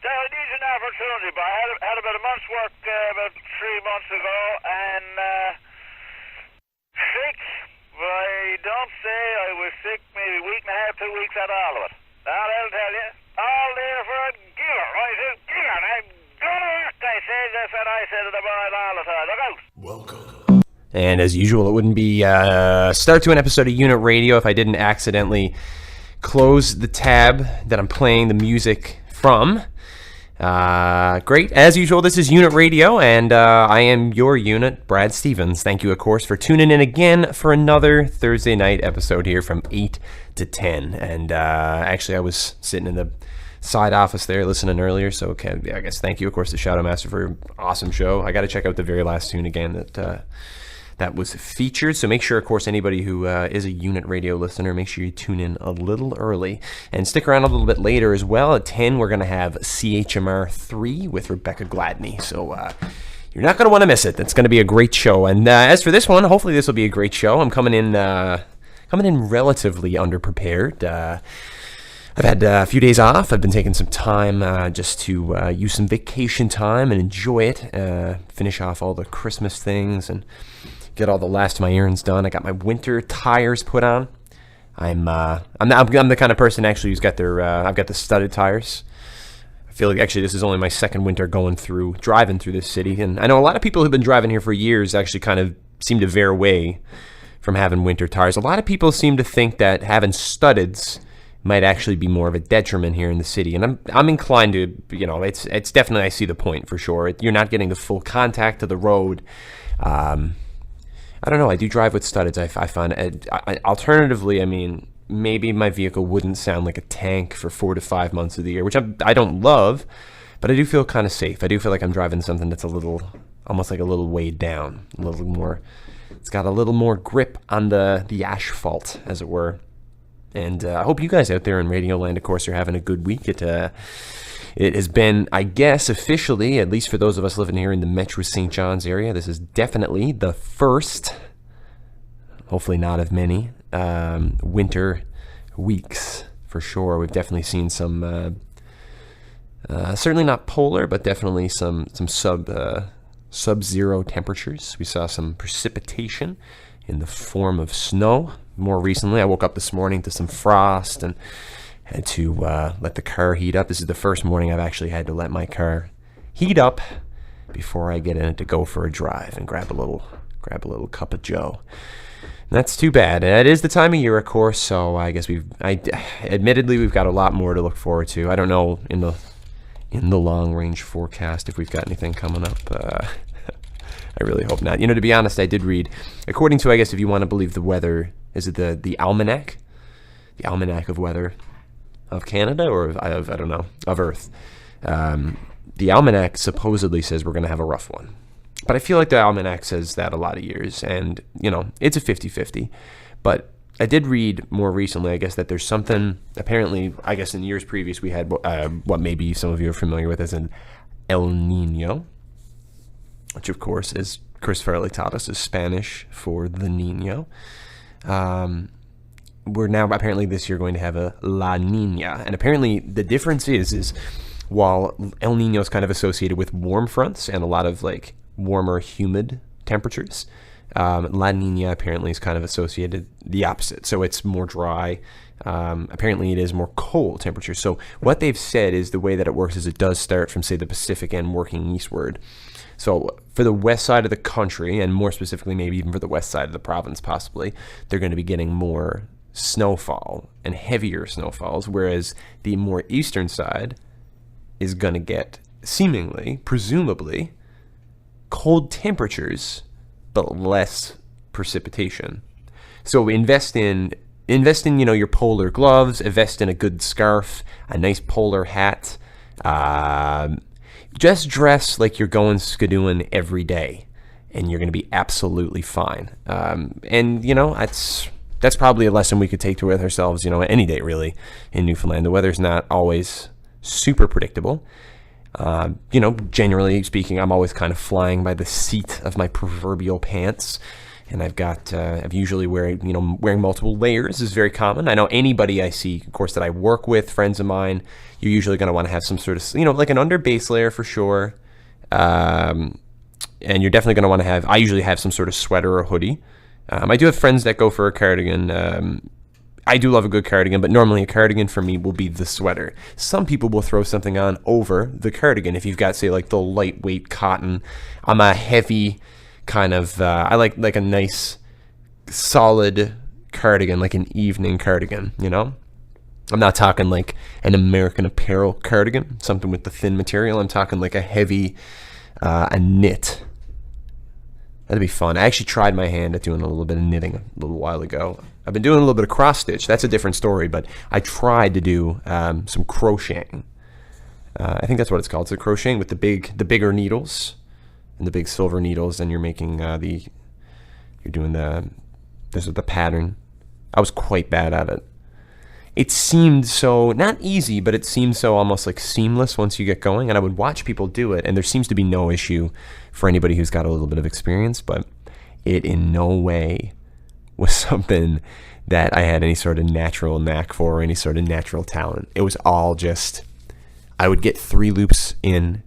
Now, it needs an opportunity, but I had about a month's work about 3 months ago, and sick. But I don't say I was sick maybe a week and a half, 2 weeks out of all of it. Now, I'll tell you, all there for a giver. I said, giver, I'm gonna work, I said. That's what I said to the boys all the time. Look out. Welcome. And as usual, it wouldn't be start to an episode of Unit Radio if I didn't accidentally close the tab that I'm playing the music from. Great. As usual, this is Unit Radio, and I am your unit, Brad Stevens. Thank you, of course, for tuning in again for another Thursday night episode here from 8 to 10. And actually, I was sitting in the side office there listening earlier, so okay, I guess thank you, of course, to Shadow Master for an awesome show. I got to check out the very last tune again that was featured. So make sure, of course, anybody who is a Unit Radio listener, make sure you tune in a little early. And stick around a little bit later as well. At 10, we're going to have CHMR 3 with Rebecca Gladney. So you're not going to want to miss it. That's going to be a great show. And as for this one, hopefully this will be a great show. I'm coming in relatively underprepared. I've had a few days off. I've been taking some time just to use some vacation time and enjoy it. Finish off all the Christmas things and get all the last of my errands done. I got my winter tires put on. I'm the kind of person actually who's got their I've got the studded tires. I feel like actually this is only my second winter driving through this city, and I know a lot of people who've been driving here for years actually kind of seem to veer away from having winter tires. A lot of people seem to think that having studdeds might actually be more of a detriment here in the city, and I'm inclined to, it's definitely, I see the point for sure. You're not getting the full contact to the road. I don't know. I do drive with studdeds. I find alternatively, I mean, maybe my vehicle wouldn't sound like a tank for 4 to 5 months of the year, which I don't love, but I do feel kind of safe. I do feel like I'm driving something that's almost like a little weighed down, a little more. It's got a little more grip on the asphalt, as it were. And I hope you guys out there in Radio Land, of course, are having a good week. It has been, I guess, officially, at least for those of us living here in the Metro St. John's area, this is definitely the first, hopefully not of many, winter weeks for sure. We've definitely seen some, certainly not polar, but definitely some sub-zero temperatures. We saw some precipitation in the form of snow. More recently, I woke up this morning to some frost and had to let the car heat up. This is the first morning I've actually had to let my car heat up before I get in it to go for a drive and grab a little cup of joe. And that's too bad. It is the time of year, of course, so I guess admittedly we've got a lot more to look forward to. I don't know in the long range forecast if we've got anything coming up. I really hope not. To be honest, I did read, according to, I guess, if you want to believe the weather, is it the almanac? The almanac of weather of Canada or of I don't know, of Earth. The almanac supposedly says we're going to have a rough one. But I feel like the almanac says that a lot of years, and, it's a 50-50. But I did read more recently, I guess, that there's something, apparently, I guess in years previous we had what maybe some of you are familiar with as an El Nino, which of course, as Chris Farley taught us, is Spanish for the Nino. We're now apparently this year going to have a La Nina, and apparently the difference is while El Nino is kind of associated with warm fronts and a lot of like warmer, humid temperatures, La Nina apparently is kind of associated the opposite. So it's more dry. Apparently it is more cold temperatures. So what they've said is the way that it works is it does start from, say, the Pacific and working eastward. So for the west side of the country, and more specifically maybe even for the west side of the province possibly, they're going to be getting more snowfall and heavier snowfalls, whereas the more eastern side is going to get seemingly, presumably, cold temperatures, but less precipitation. So invest in your polar gloves, invest in a good scarf, a nice polar hat. Just dress like you're going skidooing every day, and you're going to be absolutely fine. And that's probably a lesson we could take to with ourselves, any day really in Newfoundland. The weather's not always super predictable. Generally speaking, I'm always kind of flying by the seat of my proverbial pants. And I've usually wearing multiple layers is very common. I know anybody I see, of course, that I work with, friends of mine, you're usually going to want to have some sort of, like an under base layer for sure. And you're definitely going to want to have, I usually have some sort of sweater or hoodie. I do have friends that go for a cardigan. I do love a good cardigan, but normally a cardigan for me will be the sweater. Some people will throw something on over the cardigan. If you've got, say, like the lightweight cotton, I'm a heavy kind of, I like a nice solid cardigan, like an evening cardigan, I'm not talking like an American Apparel cardigan, something with the thin material. I'm talking like a heavy, a knit. That'd be fun. I actually tried my hand at doing a little bit of knitting a little while ago. I've been doing a little bit of cross stitch. That's a different story, but I tried to do some crocheting. I think that's what it's called. It's a crocheting with the bigger needles and the big silver needles, and you're making you're doing the pattern. I was quite bad at it. It seemed so, not easy, but it seemed so almost like seamless once you get going. And I would watch people do it, and there seems to be no issue for anybody who's got a little bit of experience, but it in no way was something that I had any sort of natural knack for or any sort of natural talent. It was all just, I would get 3 loops in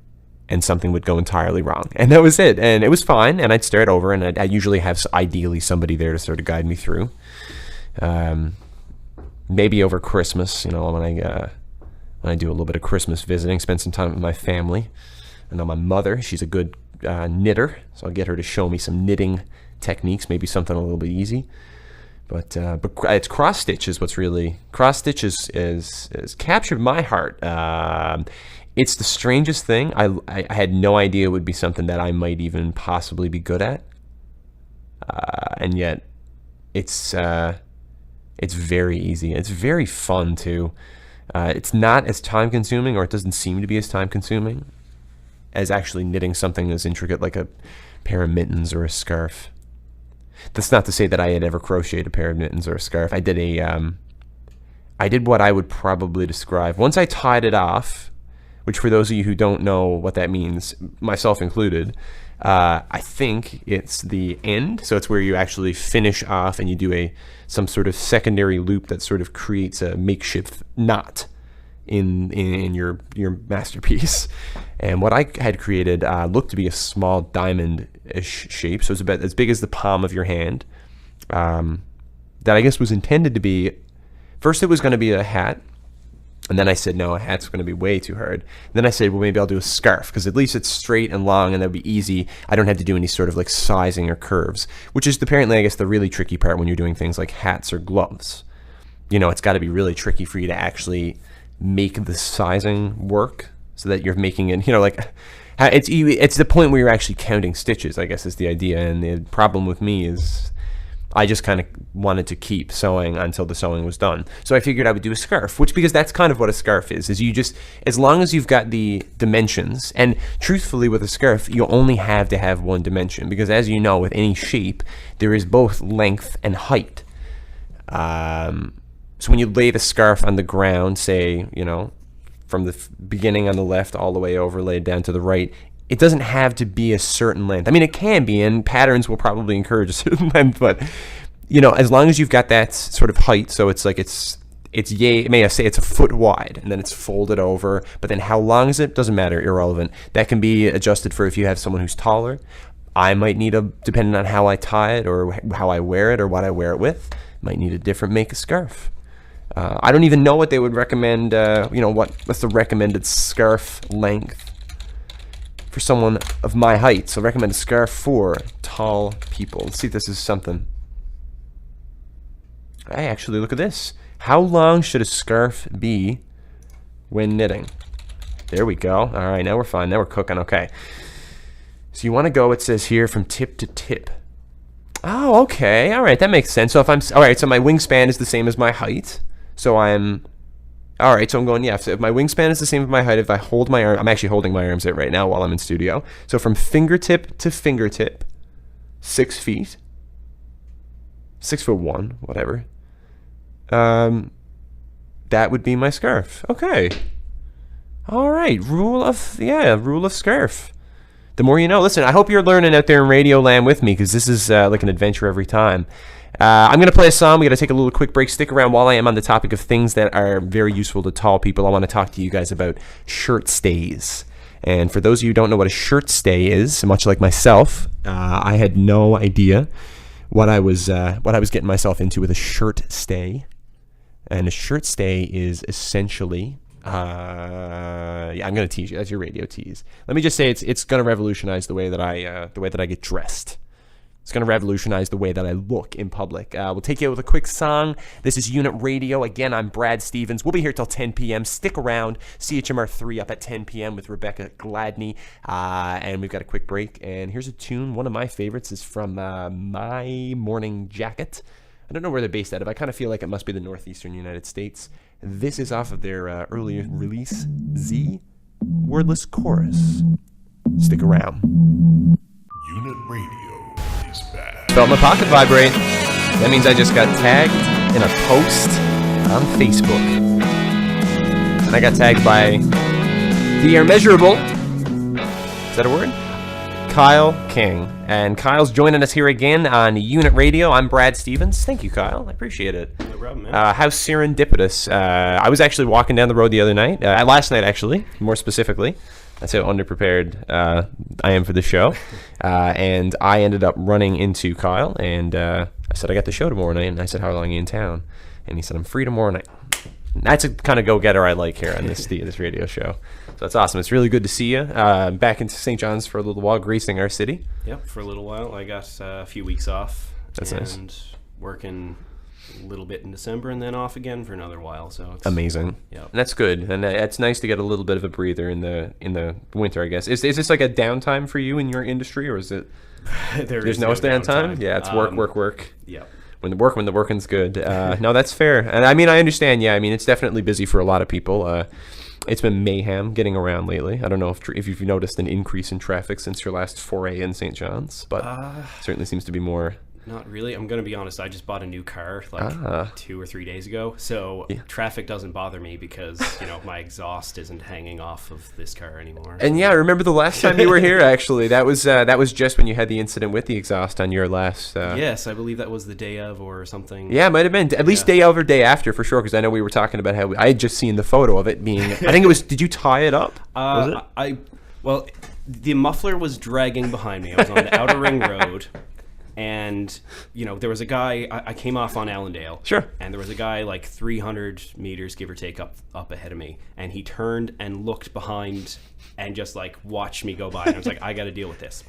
and something would go entirely wrong. And that was it. And it was fine, and I'd start over, and I usually have ideally somebody there to sort of guide me through. Maybe over Christmas, when I do a little bit of Christmas visiting, spend some time with my family. I know my mother, she's a good knitter, so I'll get her to show me some knitting techniques, maybe something a little bit easy. But it's cross stitch is what's really, cross stitch is captured my heart. It's the strangest thing. I had no idea it would be something that I might even possibly be good at, and yet it's very easy. It's very fun too. It's not as time consuming, or it doesn't seem to be as time consuming as actually knitting something as intricate like a pair of mittens or a scarf. That's not to say that I had ever crocheted a pair of mittens or a scarf. I did what I would probably describe, once I tied it off, which for those of you who don't know what that means, myself included, I think it's the end. So it's where you actually finish off and you do some sort of secondary loop that sort of creates a makeshift knot in your masterpiece. And what I had created looked to be a small diamond-ish shape, so it's about as big as the palm of your hand. That I guess was intended to be, first it was going to be a hat, and then I said, no, a hat's going to be way too hard. Then I said, well, maybe I'll do a scarf, because at least it's straight and long, and that'd be easy. I don't have to do any sort of like sizing or curves, which is apparently, I guess, the really tricky part when you're doing things like hats or gloves. It's got to be really tricky for you to actually make the sizing work so that you're making it, it's the point where you're actually counting stitches, I guess, is the idea. And the problem with me is I just kind of wanted to keep sewing until the sewing was done. So I figured I would do a scarf, because that's kind of what a scarf is you just, as long as you've got the dimensions, and truthfully with a scarf, you only have to have one dimension, because as you know, with any shape, there is both length and height. So when you lay the scarf on the ground, say, from the beginning on the left all the way over, laid down to the right, it doesn't have to be a certain length. I mean, it can be, and patterns will probably encourage a certain length, but, as long as you've got that sort of height, so it's like may I say it's a foot wide, and then it's folded over, but then how long is it? Doesn't matter, irrelevant. That can be adjusted for if you have someone who's taller. I might need depending on how I tie it, or how I wear it, or what I wear it with, might need a different make of scarf. I don't even know what they would recommend, what's the recommended scarf length for someone of my height. So recommend a scarf for tall people. Let's see if this is something. Hey, actually, look at this. How long should a scarf be when knitting? There we go. All right, now we're fine. Now we're cooking. Okay. So you want to go, it says here, from tip to tip. Oh, okay. All right, that makes sense. So all right, so my wingspan is the same as my height. So all right, so I'm going, so if my wingspan is the same as my height, if I hold my arm, I'm actually holding my arms out right now while I'm in studio. So from fingertip to fingertip, 6 feet, 6'1", whatever. That would be my scarf. Okay. All right, rule of scarf. the more you know. Listen, I hope you're learning out there in Radio Land with me, because this is like an adventure every time. I'm going to play a song. We got to take a little quick break. Stick around while I am on the topic of things that are very useful to tall people. I want to talk to you guys about shirt stays. And for those of you who don't know what a shirt stay is, much like myself, I had no idea what I was getting myself into with a shirt stay. And a shirt stay is essentially, I'm going to tease you. That's your radio tease. Let me just say it's going to revolutionize the way that I get dressed. It's going to revolutionize the way that I look in public. We'll take you out with a quick song. This is Unit Radio. Again, I'm Brad Stevens. We'll be here till 10 p.m. Stick around. CHMR 3 up at 10 p.m. with Rebecca Gladney. And we've got a quick break. And here's a tune. One of my favorites is from My Morning Jacket. I don't know where they're based out of. I kind of feel like it must be the northeastern United States. This is off of their early release, Z, Wordless Chorus. Stick around. Unit Radio. Felt my pocket vibrate. That means I just got tagged in a post on Facebook. And I got tagged by the immeasurable, is that a word? Kyle King. And Kyle's joining us here again on Unit Radio. I'm Brad Stevens. Thank you, Kyle. I appreciate it. No problem, man. How serendipitous. I was actually walking down the road the other night, last night actually, more specifically. That's how underprepared I am for the show. And I ended up running into Kyle, and I said, I got the show tomorrow night. And I said, how long are you in town? And he said, I'm free tomorrow night. That's a kind of go-getter I like here on this radio show. So that's awesome. It's really good to see you. Back into St. John's for a little while, gracing our city. Yep, for a little while. I got a few weeks off. That's nice. And working a little bit in December and then off again for another while. So it's amazing. Yeah, and that's good, and it's nice to get a little bit of a breather in the winter, I guess. Is this like a downtime for you in your industry, or is it? There's no downtime. Yeah, it's work. Yeah. When the working's good. No, that's fair, and I mean I understand. Yeah, I mean it's definitely busy for a lot of people. It's been mayhem getting around lately. I don't know if you've noticed an increase in traffic since your last foray in St. John's, but certainly seems to be more. Not really. I'm going to be honest. I just bought a new car 2 or 3 days ago. So traffic doesn't bother me because, my exhaust isn't hanging off of this car anymore. And yeah, I remember the last time you were here, actually. That was just when you had the incident with the exhaust on your last... Yes, I believe that was the day of or something. Yeah, it might have been. At least day of or day after, for sure, because I know we were talking about how... I had just seen the photo of it being... I think it was... Did you tie it up? Was it? Well, the muffler was dragging behind me. I was on the Outer Ring Road. And, there was a guy, I came off on Allendale. Sure. And there was a guy like 300 meters, give or take, up ahead of me. And he turned and looked behind and just watched me go by. And I was like, I got to deal with this.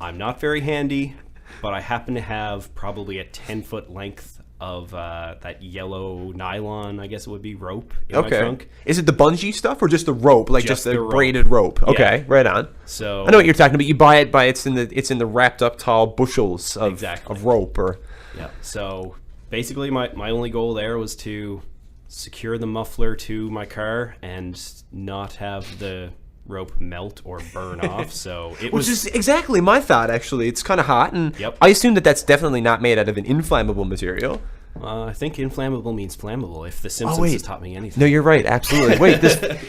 I'm not very handy, but I happen to have probably a 10-foot length of that yellow nylon, I guess it would be, rope in my trunk. Is it the bungee stuff or just the rope? Just the rope. Braided rope. Okay, yeah. Right on. So I know what you're talking about. You buy it it's in the wrapped up tall bushels of rope or. Yeah. So basically my only goal there was to secure the muffler to my car and not have the rope melt or burn off. So which is exactly my thought, actually. It's kind of hot, and I assume that's definitely not made out of an inflammable material. I think inflammable means flammable, if The Simpsons has taught me anything. No, you're right, absolutely. Wait,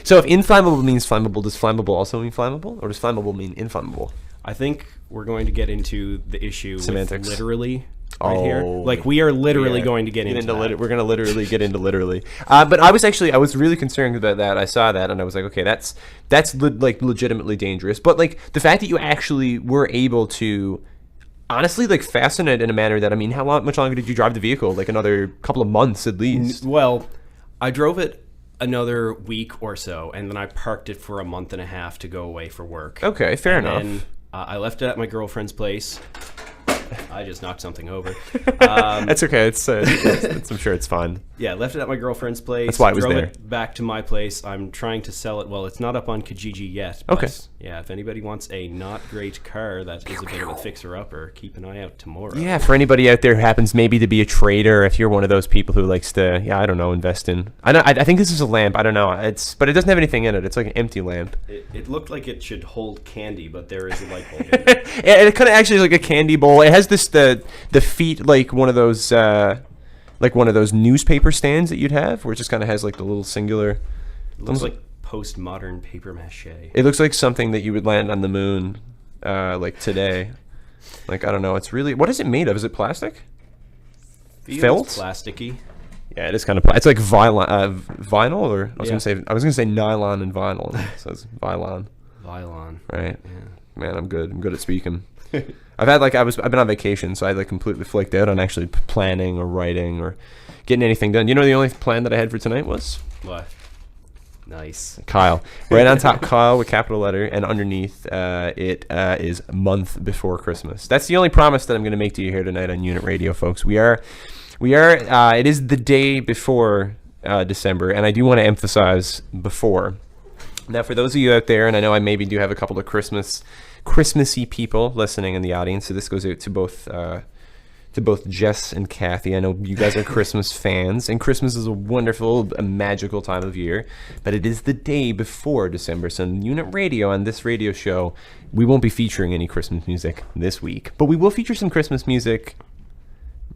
so if inflammable means flammable, does flammable also mean flammable, or does flammable mean inflammable? I think we're going to get into the issue semantics. With literally here. We are literally going to get into that. We're going to literally get into literally. But I was really concerned about that. I saw that and I was like, okay, that's legitimately dangerous. But the fact that you actually were able to honestly fasten it in a manner that, I mean, much longer did you drive the vehicle? Another couple of months at least. Well, I drove it another week or so, and then I parked it for a month and a half to go away for work. Okay, fair enough. And I left it at my girlfriend's place. I just knocked something over. That's okay. It's I'm sure it's fun. Yeah, left it at my girlfriend's place. That's why it was drove there. It back to my place. I'm trying to sell it. Well, it's not up on Kijiji yet. But okay. Yeah, if anybody wants a not great car that is a bit of a fixer-upper, keep an eye out tomorrow. Yeah, for anybody out there who happens maybe to be a trader, if you're one of those people who likes to, I don't know, invest in. I think this is a lamp. I don't know. But it doesn't have anything in it. It's like an empty lamp. It looked like it should hold candy, but there is a light bulb in it. It kind of actually is like a candy bowl. It has the feet like one of those newspaper stands that you'd have, where it just kind of has the little singular. Looks like postmodern paper mache. It looks like something that you would land on the moon, like today. Like, I don't know. It's really... What is it made of? Is it plastic? Feels Felt? plasticky. Yeah, it is kind of... It's like vinyl, or... I was gonna say nylon and vinyl. So it's Vylon. Vylon. Right. Yeah. Man, I'm good. I'm good at speaking. I've been on vacation, so I like completely flaked out on actually planning or writing or getting anything done. You know, the only plan that I had for tonight was What? Nice. Kyle. Right on top, Kyle with capital letter, and underneath it is month before Christmas. That's the only promise that I'm going to make to you here tonight on Unit Radio, folks. We are. It is the day before December, and I do want to emphasize before. Now, for those of you out there, and I know I maybe do have a couple of Christmassy people listening in the audience, so this goes out to both Jess and Kathy. I know you guys are Christmas fans, and Christmas is a wonderful, a magical time of year, but it is the day before December, so on Unit Radio, on this radio show, we won't be featuring any Christmas music this week, but we will feature some Christmas music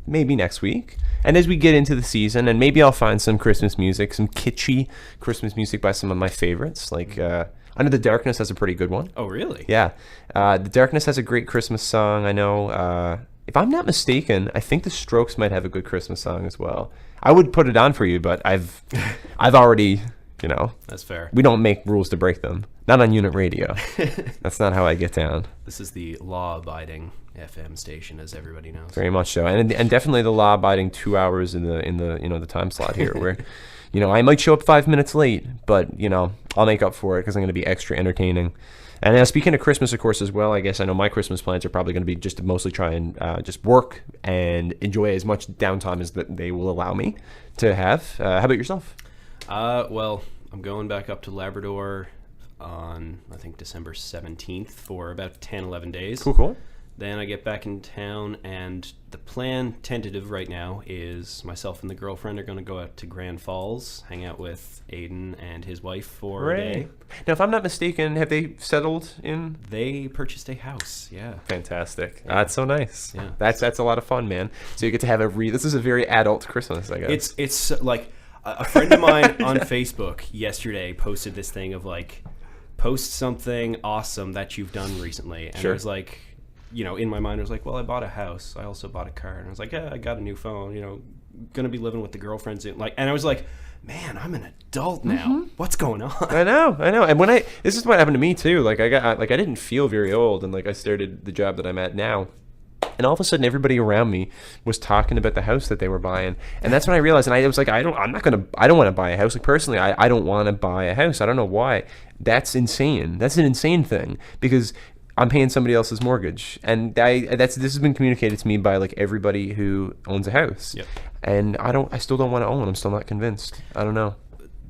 maybe next week. And as we get into the season, and maybe I'll find some Christmas music, some kitschy Christmas music by some of my favorites, like Under the Darkness has a pretty good one. Oh, really? Yeah. The Darkness has a great Christmas song, I know. If I'm not mistaken, I think the Strokes might have a good Christmas song as well. I would put it on for you, but I've already, That's fair. we don't make rules to break them. Not on Unit Radio. That's not how I get down. This is the law-abiding FM station, as everybody knows. Very much so, and definitely the law-abiding 2 hours in the time slot here, where I might show up 5 minutes late, but I'll make up for it because I'm going to be extra entertaining. And speaking of Christmas, of course, as well, I guess I know my Christmas plans are probably going to be just to mostly try and just work and enjoy as much downtime as that they will allow me to have. How about yourself? Well, I'm going back up to Labrador on, I think, December 17th for about 10, 11 days. Cool. Then I get back in town, and the plan, tentative right now, is myself and the girlfriend are going to go out to Grand Falls, hang out with Aiden and his wife for a day. Now, if I'm not mistaken, have they settled in? They purchased a house, yeah. Fantastic. Yeah. That's so nice. Yeah. That's a lot of fun, man. So you get to have this is a very adult Christmas, I guess. It's like a friend of mine on Facebook yesterday posted this thing of like, post something awesome that you've done recently. And Sure. I was like, in my mind, I was like, well, I bought a house. I also bought a car. And I was like, yeah, I got a new phone, going to be living with the girlfriends. And I was like, man, I'm an adult now. Mm-hmm. What's going on? I know. And this is what happened to me too. I didn't feel very old, and I started the job that I'm at now. And all of a sudden, everybody around me was talking about the house that they were buying, and that's when I realized. And I was like, I don't want to buy a house. Personally, I don't want to buy a house. I don't know why. That's insane. That's an insane thing because I'm paying somebody else's mortgage, and this has been communicated to me by everybody who owns a house. Yep. And I still don't want to own. I'm still not convinced. I don't know.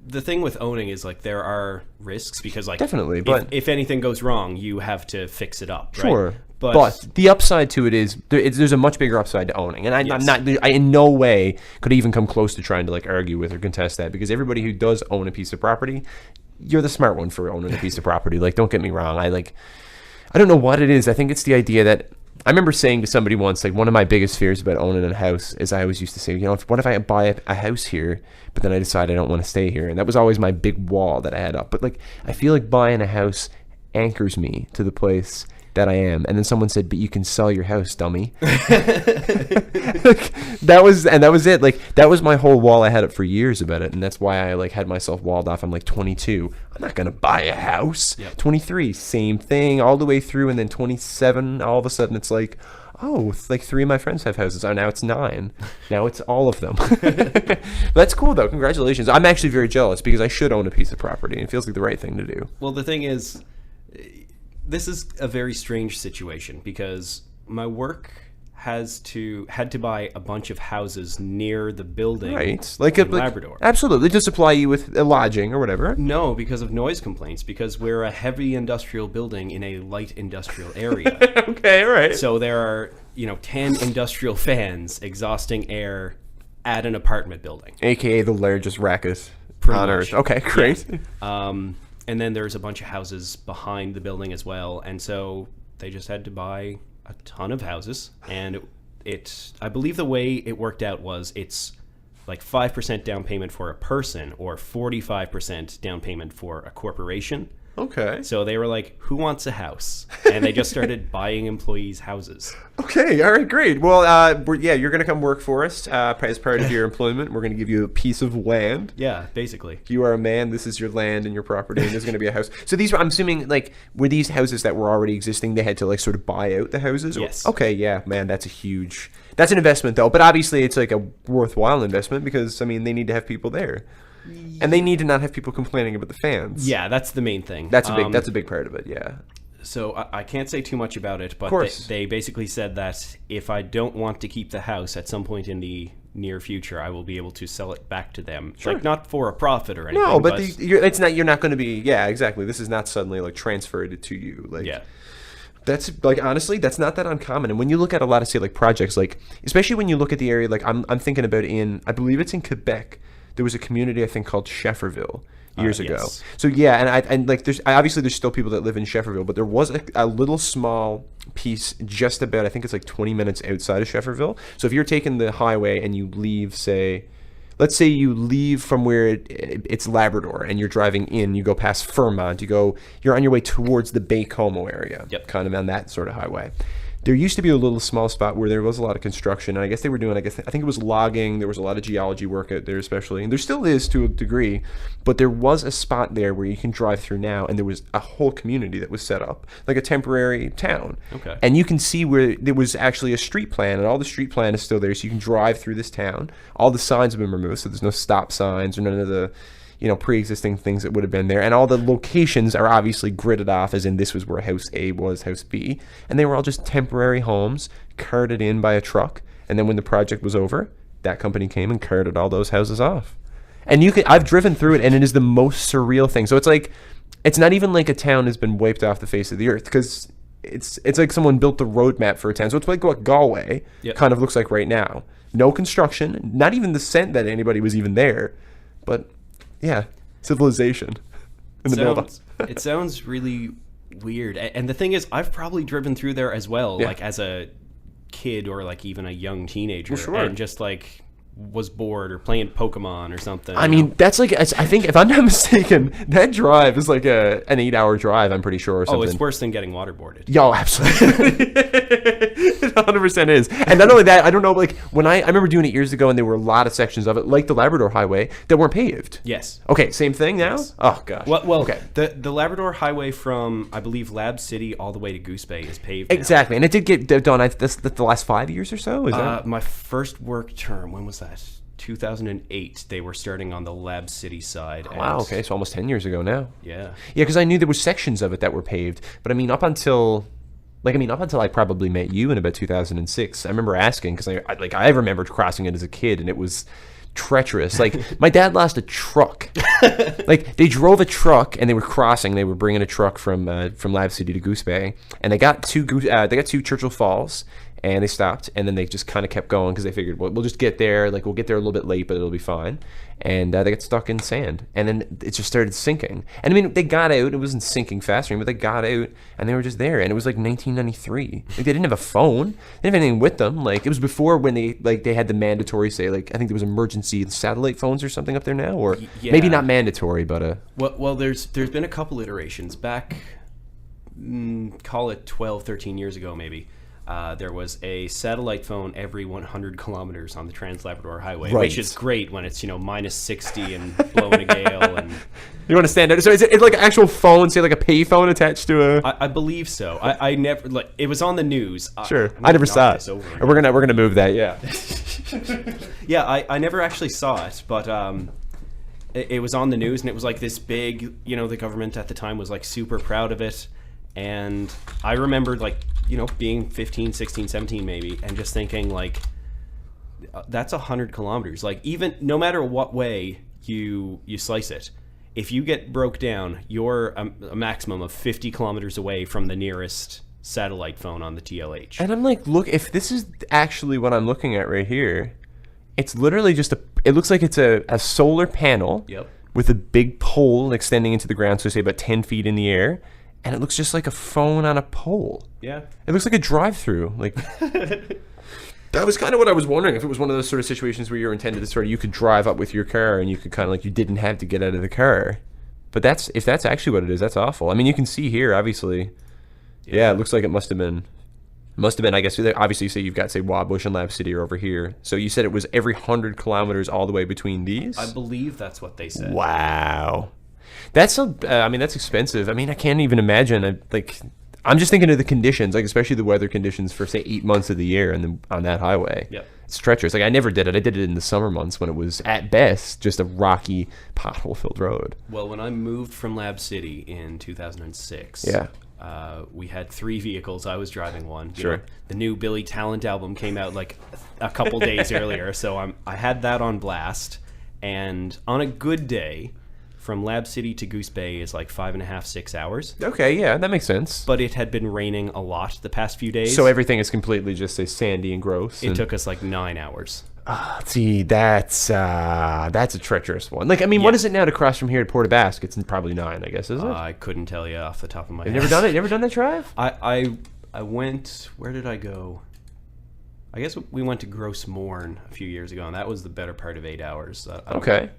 The thing with owning is there are risks because Definitely, but if anything goes wrong, you have to fix it up. Sure. Right? But the upside to it is there's a much bigger upside to owning, and I in no way could even come close to trying to argue with or contest that, because everybody who does own a piece of property, you're the smart one for owning a piece of property. Don't get me wrong. I don't know what it is. I think it's the idea that I remember saying to somebody once, one of my biggest fears about owning a house is I always used to say, what if I buy a house here, but then I decide I don't want to stay here? And that was always my big wall that I had up. But I feel like buying a house anchors me to the place that I am. And then someone said, but you can sell your house, dummy. That was it. That was my whole wall I had up for years about it. And that's why I had myself walled off. I'm 22. I'm not going to buy a house. Yep. 23, same thing all the way through. And then 27, all of a sudden it's oh, 3 of my friends have houses. Oh, now it's 9. Now it's all of them. That's cool, though. Congratulations. I'm actually very jealous because I should own a piece of property. And it feels like the right thing to do. Well, the thing is, this is a very strange situation because my work had to buy a bunch of houses near the building, right? In Labrador. Absolutely, to supply you with lodging or whatever. No, because of noise complaints. Because we're a heavy industrial building in a light industrial area. Okay, all right. So there are 10 industrial fans exhausting air at an apartment building, AKA the largest racket on Earth. Okay, great. Yeah. And then there's a bunch of houses behind the building as well. And so they just had to buy a ton of houses. And I believe the way it worked out was it's like 5% down payment for a person or 45% down payment for a corporation. Okay. So they were like, who wants a house? And they just started buying employees' houses. Okay, all right, great. Well, you're going to come work for us as part of your employment. We're going to give you a piece of land. Yeah, basically. You are a man. This is your land and your property, and there's going to be a house. So these, I'm assuming, like, were these houses that were already existing? They had to, like, sort of buy out the houses? Yes. Okay, yeah, man, that's an investment, though. But obviously it's, like, a worthwhile investment because, I mean, they need to have people there. And they need to not have people complaining about the fans. Yeah, that's the main thing. That's a big part of it, yeah. So I can't say too much about it, but they basically said that if I don't want to keep the house at some point in the near future, I will be able to sell it back to them. Sure. Like, not for a profit or anything. No, but you're not going to be, yeah, exactly. This is not suddenly, like, transferred to you. Like, yeah. That's, like, honestly, that's not that uncommon. And when you look at a lot of, say, like, projects, like, especially when you look at the area, like, I'm thinking about I believe it's in Quebec. There was a community, I think, called Shefferville years ago. Yes. So yeah, and like there's still people that live in Shefferville, but there was a little small piece just about, I think it's like 20 minutes outside of Shefferville. So if you're taking the highway and you leave, let's say you leave from where it's Labrador and you're driving in, you go past Fermont, you're on your way towards the Baie-Comeau area, kind of on that sort of highway. There used to be a little small spot where there was a lot of construction, and I guess they were doing, I think it was logging. There was a lot of geology work out there, especially, and there still is to a degree. But there was a spot there where you can drive through now, and there was a whole community that was set up, like a temporary town. Okay. And you can see where there was actually a street plan, and all the street plan is still there, so you can drive through this town. All the signs have been removed, so there's no stop signs or none of the pre-existing things that would have been there. And all the locations are obviously gridded off, as in this was where House A was, House B. And they were all just temporary homes carted in by a truck. And then when the project was over, that company came and carted all those houses off. And I've driven through it, and it is the most surreal thing. So it's like, it's not even like a town has been wiped off the face of the earth, because it's like someone built the roadmap for a town. So it's like what Galway kind of looks like right now. No construction, not even the scent that anybody was even there. But yeah, civilization in the middle. It sounds really weird. And the thing is, I've probably driven through there as well, like as a kid or like even a young teenager, and just like was bored or playing Pokemon or something. I mean, that's like, I think, if I'm not mistaken, that drive is like an 8-hour drive, I'm pretty sure, or something. Oh, it's worse than getting waterboarded. Yo, absolutely. It 100% is. And not only that, I don't know, like, when I remember doing it years ago, and there were a lot of sections of it, like the Labrador Highway, that weren't paved. Yes. Okay, same thing now? Yes. Oh, gosh. Well, okay. The Labrador Highway from, I believe, Lab City all the way to Goose Bay is paved now. Exactly. And it did get done, the last 5 years or so? Is that? My first work term, when was that? 2008, they were starting on the Lab City side. Wow, okay, so almost 10 years ago now. Yeah. Yeah, because I knew there were sections of it that were paved, but I mean, up until I probably met you in about 2006, I remember asking, because I remembered crossing it as a kid, and it was treacherous. Like, my dad lost a truck. Like, they drove a truck, and they were crossing. They were bringing a truck from Lab City to Goose Bay, and they got to Churchill Falls. And they stopped, and then they just kind of kept going because they figured, well, we'll just get there. Like, we'll get there a little bit late, but it'll be fine. And they got stuck in sand, and then it just started sinking. And I mean, they got out. It wasn't sinking fast or anything, but they got out, and they were just there. And it was like 1993. Like, they didn't have a phone. They didn't have anything with them. Like, it was before when they had the mandatory, say, like, I think there was emergency satellite phones or something up there now, or maybe not mandatory, but Well, there's been a couple iterations back. Call it 12, 13 years ago, maybe. There was a satellite phone every 100 kilometers on the Trans-Labrador Highway, which is great when it's, minus 60 and blowing a gale. And you want to stand out. So is it like an actual phone, say like a pay phone attached to a... I believe so. I never, like, it was on the news. Sure. I never saw it. We're gonna move that, yeah. Yeah, I never actually saw it, but it was on the news, and it was like this big, the government at the time was like super proud of it. And I remember, like, being 15, 16, 17 maybe, and just thinking, like, that's 100 kilometers. Like, even no matter what way you slice it, if you get broke down, you're a maximum of 50 kilometers away from the nearest satellite phone on the TLH. And I'm like, look, if this is actually what I'm looking at right here, it's literally just it looks like it's a solar panel with a big pole extending into the ground, so say about 10 feet in the air. And it looks just like a phone on a pole. Yeah. It looks like a drive-through. Like, That was kind of what I was wondering, if it was one of those sort of situations where you're intended to sort of, you could drive up with your car and you could kind of like, you didn't have to get out of the car. But if that's actually what it is, that's awful. I mean, you can see here, obviously. Yeah, it looks like it must have been, I guess, obviously you say you've got, say, Wabush and Lab City are over here. So you said it was every 100 kilometers all the way between these? I believe that's what they said. Wow. That's that's expensive. I mean, I can't even imagine, I'm just thinking of the conditions, like especially the weather conditions for, say, 8 months of the year and on that highway. Yep. It's treacherous. Like, I never did it. I did it in the summer months when it was, at best, just a rocky, pothole-filled road. Well, when I moved from Lab City in 2006, we had 3 vehicles. I was driving one. Sure. The new Billy Talent album came out like a couple days earlier, so I had that on blast. And on a good day, from Lab City to Goose Bay is like 5.5, 6 hours. Okay, yeah, that makes sense. But it had been raining a lot the past few days. So everything is completely just, say, sandy and gross. It took us like 9 hours. See, that's a treacherous one. Like, I mean, what is it now to cross from here to Port aux Basques? It's probably 9, I guess, is it? I couldn't tell you off the top of my head. You've never done it? You never done that drive? I went, where did I go? I guess we went to Gross Morn a few years ago, and that was the better part of 8 hours. Okay.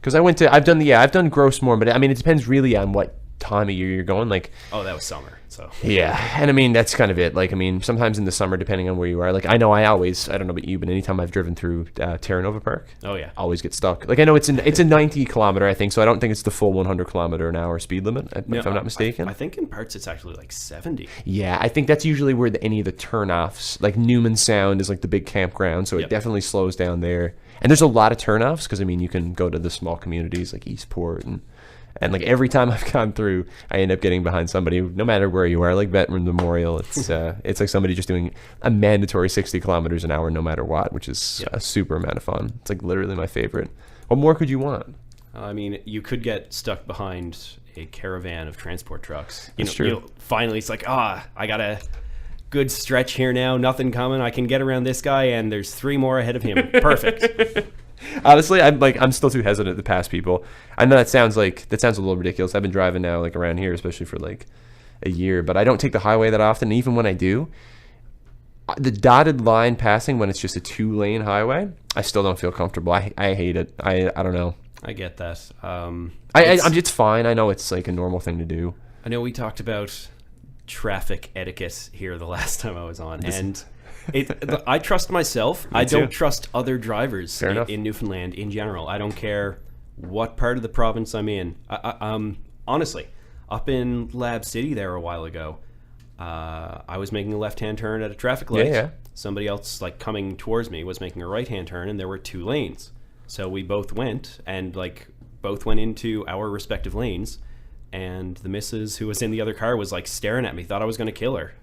Because I've done Gross Morn, but I mean, it depends really on what time of year you're going. Like, oh, that was summer, so. Yeah, and I mean, that's kind of it. Like, I mean, sometimes in the summer, depending on where you are, like, I know I don't know about you, but anytime I've driven through Terra Nova Park, oh yeah, always get stuck. Like, I know it's a 90 kilometer, I think, so I don't think it's the full 100 kilometer an hour speed limit, if I'm not mistaken. I think in parts it's actually like 70. Yeah, I think that's usually where any of the turnoffs, like Newman Sound is like the big campground, so it definitely slows down there. And there's a lot of turnoffs because, I mean, you can go to the small communities like Eastport and like every time I've gone through, I end up getting behind somebody, no matter where you are, like Veteran Memorial. It's like somebody just doing a mandatory 60 kilometers an hour no matter what, which is a super amount of fun. It's like literally my favorite. What more could you want? I mean, you could get stuck behind a caravan of transport trucks. That's true. Finally, it's like, I got a good stretch here now, nothing coming. I can get around this guy, and there's 3 more ahead of him. Perfect. Honestly, I'm still too hesitant to pass people. I know that sounds a little ridiculous. I've been driving now like around here, especially for like a year, but I don't take the highway that often. And even when I do, the dotted line passing when it's just a 2-lane highway, I still don't feel comfortable. I hate it. I don't know. I get that. It's fine. I know it's like a normal thing to do. I know we talked about traffic etiquette here the last time I was on, and I trust myself. I don't trust other drivers in Newfoundland in general. I don't care what part of the province I'm in. Honestly, up in Lab City there a while ago, I was making a left-hand turn at a traffic light. Yeah. Somebody else like coming towards me was making a right-hand turn, and there were 2 lanes. So we both went into our respective lanes. And the missus who was in the other car was like staring at me, thought I was going to kill her.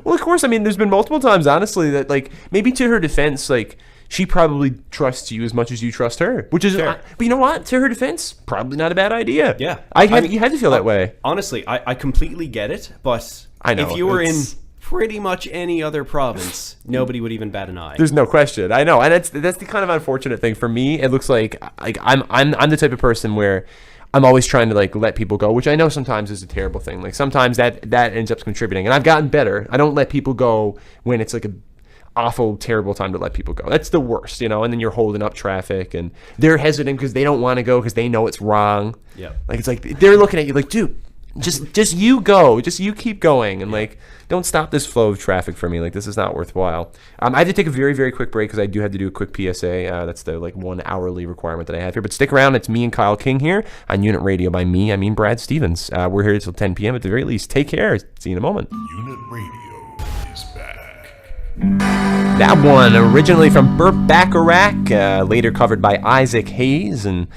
Well, of course, I mean, there's been multiple times, honestly, that like maybe to her defense, like she probably trusts you as much as you trust her, which is, but you know what? To her defense, probably not a bad idea. Yeah. You had to feel that way. Honestly, I completely get it, but I know, if you were in pretty much any other province, nobody would even bat an eye. There's no question. I know. And that's the kind of unfortunate thing for me. It looks like I'm the type of person where I'm always trying to like let people go, which I know sometimes is a terrible thing. Like sometimes that ends up contributing, and I've gotten better. I don't let people go when it's like a awful, terrible time to let people go. That's the worst, you know. And then you're holding up traffic, and they're hesitant because they don't want to go because they know it's wrong. Yeah. Like it's like they're looking at you like, dude, just you go, just you keep going, and like don't stop this flow of traffic for me. Like this is not worthwhile. I have to take a very, very quick break because I do have to do a quick PSA. That's the like 1 hourly requirement that I have here. But stick around. It's me and Kyle King here on Unit Radio. By me, I mean Brad Stevens. We're here until 10 p.m. at the very least. Take care. See you in a moment. Unit Radio is back. That one originally from Burt Bacharach, later covered by Isaac Hayes, and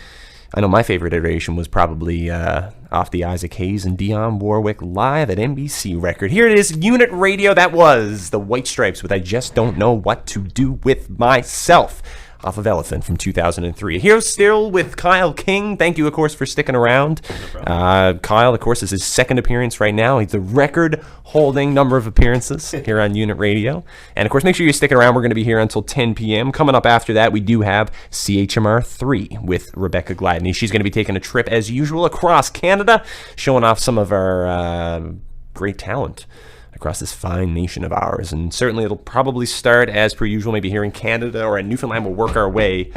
I know my favorite iteration was probably off the Isaac Hayes and Dionne Warwick live at NBC record. Here it is, Unit Radio. That was the White Stripes with I Just Don't Know What to Do With Myself off of Elephant from 2003. Here still with Kyle King. Thank you, of course, for sticking around. No Kyle, of course, is his 2nd appearance right now. He's the record-holding number of appearances here on Unit Radio. And, of course, make sure you're sticking around. We're going to be here until 10 p.m. Coming up after that, we do have CHMR 3 with Rebecca Gladney. She's going to be taking a trip, as usual, across Canada, showing off some of our great talent. across this fine nation of ours. And certainly it'll probably start, as per usual, maybe here in Canada or in Newfoundland. We'll work our way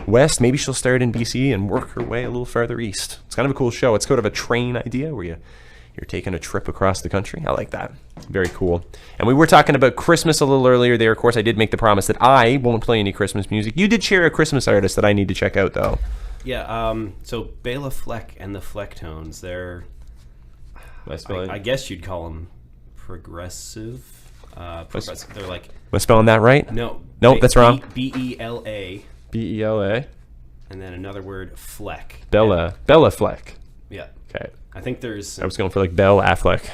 west. Maybe she'll start in BC and work her way a little farther east. It's kind of a cool show. It's sort of a train idea where you're taking a trip across the country. I like that. Very cool. And we were talking about Christmas a little earlier there. Of course, I did make the promise that I won't play any Christmas music. You did share a Christmas artist that I need to check out, though. Yeah, so Bela Fleck and the Flecktones, they're... I guess you'd call them progressive. They're like... Am I spelling that right? No. Nope, that's wrong. B-E-L-A. B-E-L-A. And then another word, Fleck. Bela Fleck. Yeah. Okay. I think there's... I was going for like Bell Affleck.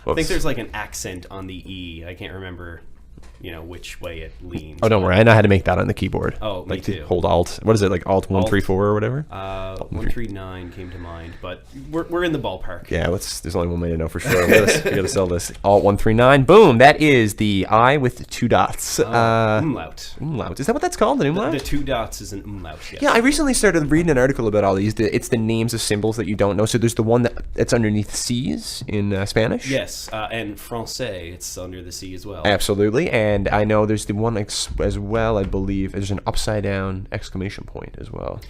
I think there's like an accent on the E. I can't remember, which way it leans. Oh, don't worry. I know how to make that on the keyboard. Oh, me like too. Hold Alt. What is it, like Alt 134 or whatever? 139 came to mind, but we're in the ballpark. Yeah, there's only one way to know for sure. We gotta sell this. Alt 139. Boom. That is the I with 2 dots. Umlaut. Umlaut. Is that what that's called? An umlaut? The 2 dots is an umlaut, yes. Yeah, I recently started reading an article about all these. It's the names of symbols that you don't know. So there's the one that's underneath C's in Spanish. Yes, and Francais, it's under the C as well. Absolutely. And I know there's the one as well, I believe. There's an upside down exclamation point as well.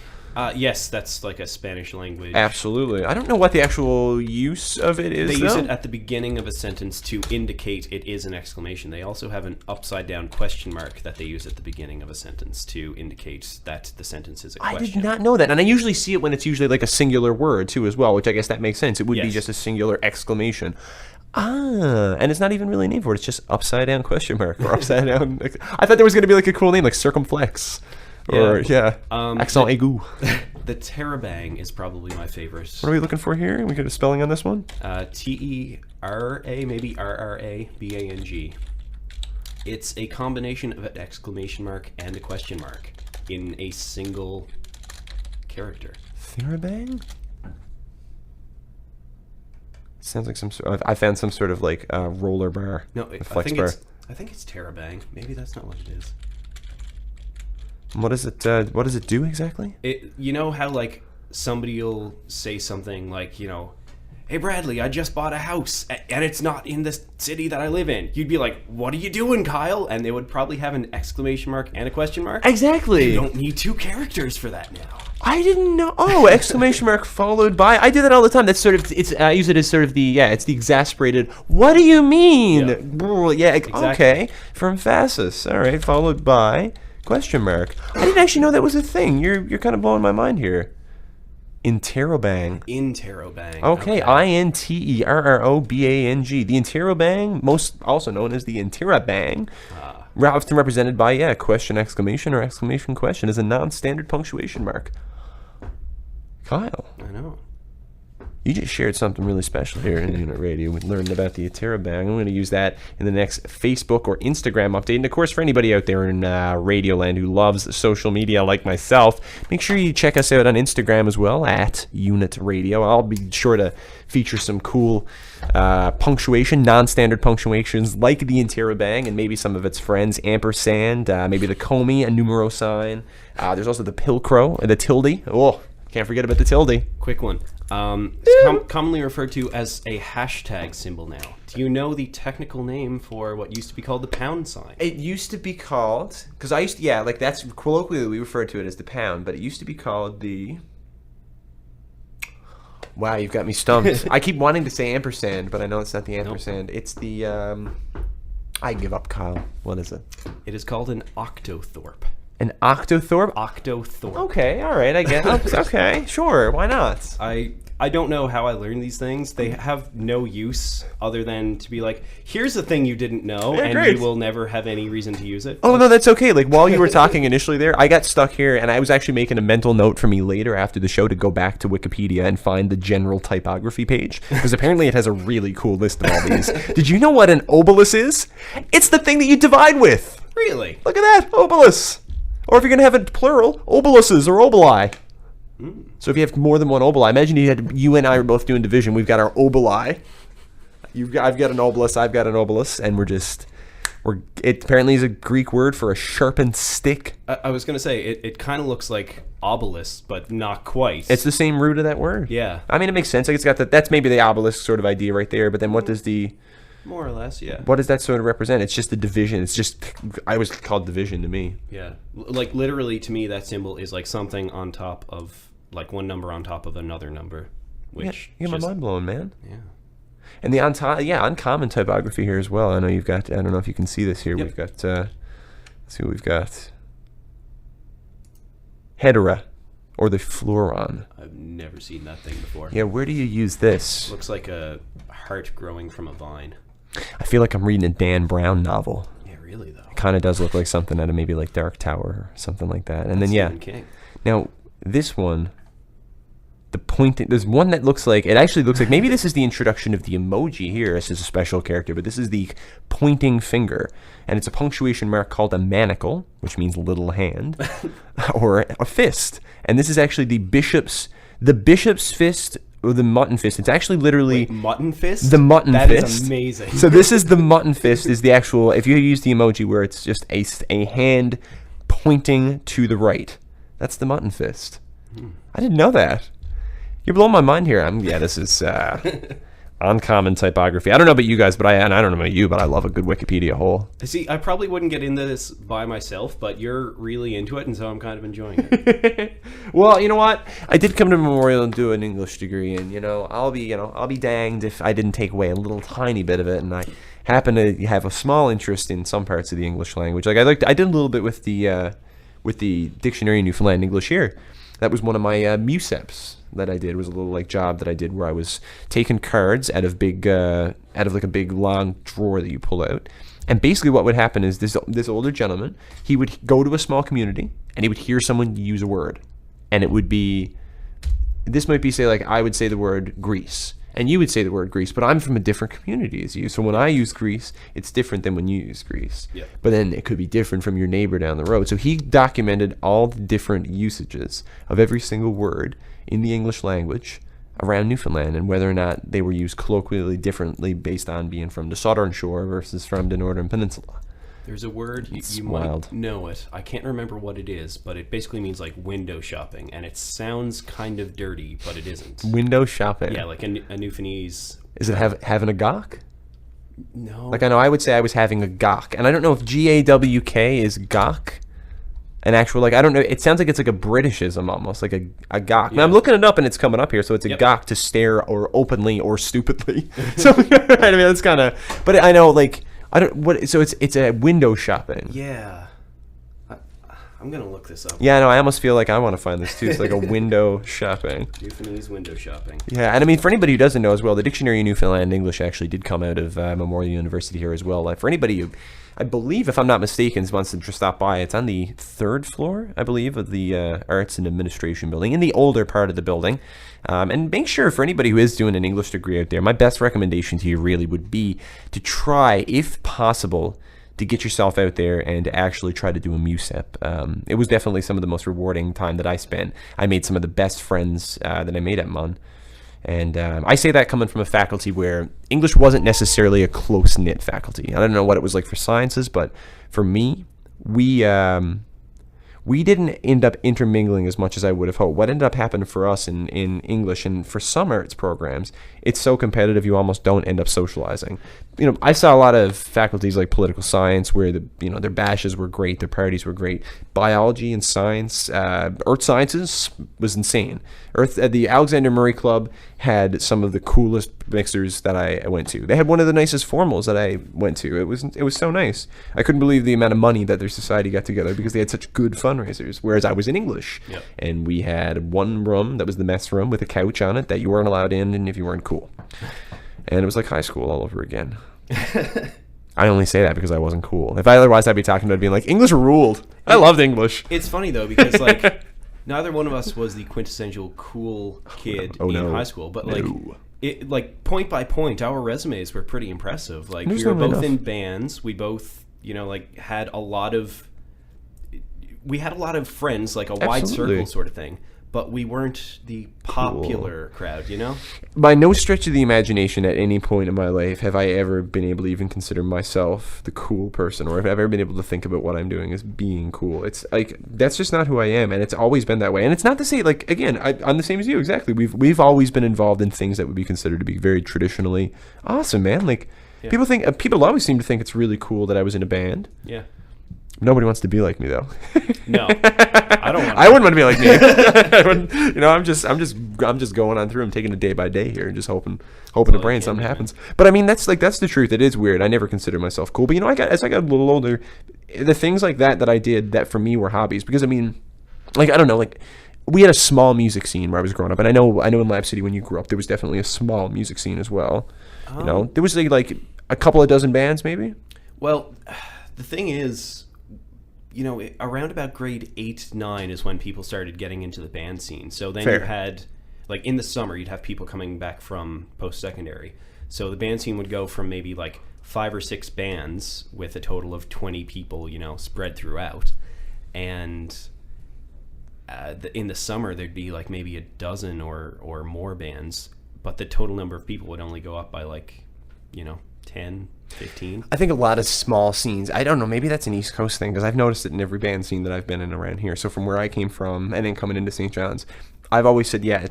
Yes, that's like a Spanish language. Absolutely. I don't know what the actual use of it is, They use it at the beginning of a sentence to indicate it is an exclamation. They also have an upside down question mark that they use at the beginning of a sentence to indicate that the sentence is a question. I did not know that. And I usually see it when it's usually like a singular word, too, as well, which I guess that makes sense. It would be just a singular exclamation. And it's not even really a name for it. It's just upside down question mark or upside down. I thought there was going to be like a cool name like circumflex or accent aigu. The Terabang is probably my favorite. What are we looking for here? We get a spelling on this one? T-E-R-A, maybe R-R-A-B-A-N-G. It's a combination of an exclamation mark and a question mark in a single character. Terabang? Sounds like some sort of, I found some sort of like roller bar. No, I think it's Terabang. Maybe that's not what it is. What does it do exactly? You know how like somebody will say something like, hey Bradley, I just bought a house and it's not in the city that I live in. You'd be like, what are you doing, Kyle? And they would probably have an exclamation mark and a question mark. Exactly. You don't need 2 characters for that now. I didn't know. Oh, exclamation mark followed by. I do that all the time. That's sort of. I use it as sort of the. It's the exasperated. What do you mean? Yeah. Exactly. Okay. From Phasis. All right. Followed by question mark. I didn't actually know that was a thing. You're kind of blowing my mind here. Interrobang. Interrobang. Okay. Interrobang. The interrobang, most also known as the interrobang. Often represented by, question, exclamation, or exclamation question is a non-standard punctuation mark. Kyle. I know. You just shared something really special here in Unit Radio. We learned about the Terabang. I'm going to use that in the next Facebook or Instagram update. And, of course, for anybody out there in Radioland who loves social media like myself, make sure you check us out on Instagram as well, at Unit Radio. I'll be sure to feature some cool punctuation, non-standard punctuations like the Interrobang and maybe some of its friends, ampersand, maybe the Comey, a numero sign. There's also the Pilcrow, the tilde. Oh, can't forget about the tilde. Quick one. It's commonly referred to as a hashtag symbol now. Do you know the technical name for what used to be called the pound sign? It used to be called, because I used to, that's colloquially we refer to it as the pound, but it used to be called the... Wow, you've got me stumped. I keep wanting to say ampersand, but I know it's not the ampersand. Nope. It's the, I give up, Kyle. What is it? It is called an octothorpe. An octothorpe? Octothorpe. Okay, all right, I get it. Okay, sure, why not? I don't know how I learned these things. They have no use other than to be like, here's a thing you didn't know, and great. You will never have any reason to use it. Oh, no, that's okay. Like, while you were talking initially there, I got stuck here, and I was actually making a mental note for me later after the show to go back to Wikipedia and find the general typography page, because apparently it has a really cool list of all these. Did you know what an obolus is? It's the thing that you divide with. Really? Look at that, obolus. Or if you're going to have it plural, oboluses or oboli. So if you have more than one oboli, imagine you and I are both doing division. We've got our oboli. I've got an obulus, I've got an obolus, and it apparently is a Greek word for a sharpened stick. I was going to say, it kind of looks like obelisk, but not quite. It's the same root of that word. Yeah. I mean, it makes sense. Like it's got that's maybe the obelisk sort of idea right there, but then what does the... More or less, yeah. What does that sort of represent? It's just the division. It's just, I was called division to me. Yeah. Like, literally, to me, that symbol is like something on top of, like, one number on top of another number. Which Yeah, my mind blowing, man. Yeah. And the uncommon typography here as well. I know you've got, I don't know if you can see this here. Yep. We've got, let's see what we've got. Hedera, or the fluoron. I've never seen that thing before. Yeah, where do you use this? Looks like a heart growing from a vine. I feel like I'm reading a Dan Brown novel. Yeah, really, though. It kind of does look like something out of maybe like Dark Tower or something like that. And then, yeah. Stephen King. Now, this one, the pointing, there's one that looks like, it actually looks like, maybe this is the introduction of the emoji here. This is a special character, but this is the pointing finger. And it's a punctuation mark called a manacle, which means little hand, or a fist. And this is actually the bishop's fist, or the mutton fist. It's actually literally... Wait, mutton fist? The mutton that fist. That is amazing. So this is the mutton fist, is the actual, if you use the emoji where it's just a hand pointing to the right. That's the mutton fist. I didn't know that. You're blowing my mind here. This is uncommon typography. I don't know about you guys, but I don't know about you, but I love a good Wikipedia hole. See, I probably wouldn't get into this by myself, but you're really into it, and so I'm kind of enjoying it. Well, you know what? I did come to Memorial and do an English degree, and I'll be danged if I didn't take away a little tiny bit of it. And I happen to have a small interest in some parts of the English language. Like I did a little bit with the Dictionary of Newfoundland English here. That was one of my MUSEPs that I did. It was a little like job that I did where I was taking cards out of like a big long drawer that you pull out. And basically what would happen is this older gentleman, he would go to a small community and he would hear someone use a word. And it would be, this might be, say, like I would say the word Greece. And you would say the word Greece, but I'm from a different community as you. So when I use Greece, it's different than when you use Greece. Yep. But then it could be different from your neighbor down the road. So he documented all the different usages of every single word in the English language around Newfoundland and whether or not they were used colloquially differently based on being from the southern shore versus from the northern peninsula. There's a word, you wild. might know it. I can't remember what it is, but it basically means like window shopping, and it sounds kind of dirty, but it isn't. Window shopping? Yeah, like a Newfoundlandese. Is it having a gawk? No. Like I know I would say I was having a gawk, and I don't know if G-A-W-K is gawk. An actual, like, I don't know, it sounds like it's like a Britishism almost, like a gawk. Yeah. Now I'm looking it up and it's coming up here, so it's a gawk to stare or openly or stupidly. So, I mean, that's kind of, but I know, like, I don't, what, so it's a window shopping. Yeah. I'm going to look this up. Yeah, no, I almost feel like I want to find this too. It's like a window shopping. Newfoundlandese window shopping. Yeah, and I mean, for anybody who doesn't know as well, the Dictionary of Newfoundland English actually did come out of Memorial University here as well. Like, for anybody who, I believe, if I'm not mistaken, wants to just stop by, it's on the 3rd floor, I believe, of the Arts and Administration building, in the older part of the building. And make sure, for anybody who is doing an English degree out there, my best recommendation to you really would be to try, if possible, to get yourself out there and to actually try to do a MUSEP. It was definitely some of the most rewarding time that I spent. I made some of the best friends that I made at MUN. And I say that coming from a faculty where English wasn't necessarily a close-knit faculty. I don't know what it was like for sciences, but for me, we didn't end up intermingling as much as I would have hoped. What ended up happening for us in English and for some arts programs, it's so competitive you almost don't end up socializing. I saw a lot of faculties like political science where their bashes were great, their parties were great. Biology and science, earth sciences was insane. The Alexander Murray Club had some of the coolest mixers that I went to. They had one of the nicest formals that I went to. It was so nice. I couldn't believe the amount of money that their society got together because they had such good fundraisers. Whereas I was in English, yep. And we had one room that was the mess room with a couch on it that you weren't allowed in, and if you weren't cool. And it was like high school all over again. I only say that because I wasn't cool. If otherwise, I'd be talking about being like, English ruled. I loved English. It's funny though because like neither one of us was the quintessential cool kid in high school, but like point by point, our resumes were pretty impressive. Like we were both in bands. We both had a lot of friends, like a wide circle sort of thing. But we weren't the popular crowd, By no stretch of the imagination at any point in my life have I ever been able to even consider myself the cool person, or have ever been able to think about what I'm doing as being cool. It's like, that's just not who I am, and it's always been that way. And it's not to say, like, again, I'm the same as you, exactly. We've always been involved in things that would be considered to be very traditionally awesome, man. Like, Yeah. People always seem to think it's really cool that I was in a band. Yeah. Nobody wants to be like me though. No, I don't want. I wouldn't want to be like me. I wouldn't- I'm just going on through. I'm taking it day by day here and just hoping to pray and something happens. But I mean, that's the truth. It is weird. I never considered myself cool. But as I got a little older, the things like that I did that for me were hobbies. Because I mean, like I don't know, like we had a small music scene where I was growing up, and I know in Lab City when you grew up, there was definitely a small music scene as well. There was like a couple of dozen bands maybe. Well, the thing is, around about grade 8, 9 is when people started getting into the band scene. So then Fair. you had, like in the summer, you'd have people coming back from post-secondary. So the band scene would go from maybe like 5 or 6 bands with a total of 20 people, spread throughout. And in the summer, there'd be like maybe a dozen or more bands. But the total number of people would only go up by like, 10, 15. I think a lot of small scenes. I don't know. Maybe that's an East Coast thing because I've noticed it in every band scene that I've been in around here. So from where I came from and then coming into St. John's, I've always said, yeah,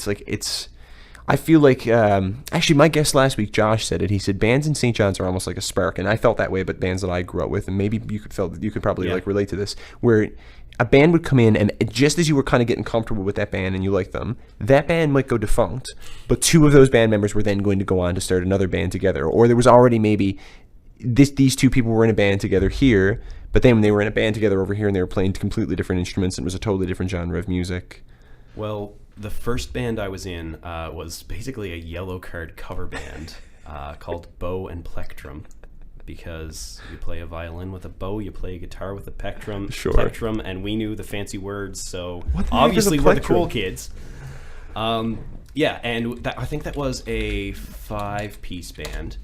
I feel like, actually my guest last week, Josh, said it. He said bands in St. John's are almost like a spark. And I felt that way, but bands that I grew up with, and maybe you could probably like relate to this, where a band would come in and just as you were kind of getting comfortable with that band and you like them, that band might go defunct, but 2 of those band members were then going to go on to start another band together. Or there was already maybe these 2 people were in a band together here, but then when they were in a band together over here and they were playing completely different instruments, and it was a totally different genre of music. Well, the first band I was in was basically a Yellow Card cover band called Bow and Plectrum, because you play a violin with a bow, you play a guitar with a plectrum, and we knew the fancy words, so obviously we're the cool kids. Yeah, and I think that was a 5-piece band,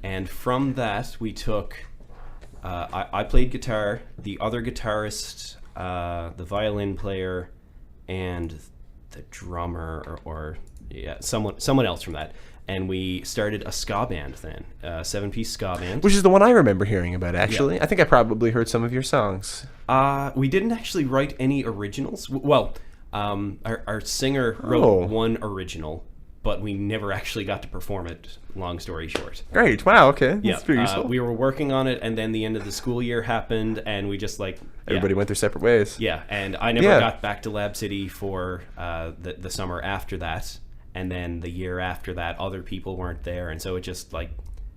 and from that we took, I played guitar, the other guitarist, the violin player, and the drummer, or someone else from that. And we started a ska band then, a 7-piece ska band. Which is the one I remember hearing about, actually. Yeah. I think I probably heard some of your songs. We didn't actually write any originals. Well, our singer wrote one original, but we never actually got to perform it, long story short. Great. Wow, okay. Yeah. That's pretty useful. We were working on it, and then the end of the school year happened, and we just everybody went their separate ways. Yeah, and I never got back to Lab City for the summer after that. And then the year after that, other people weren't there, and so it just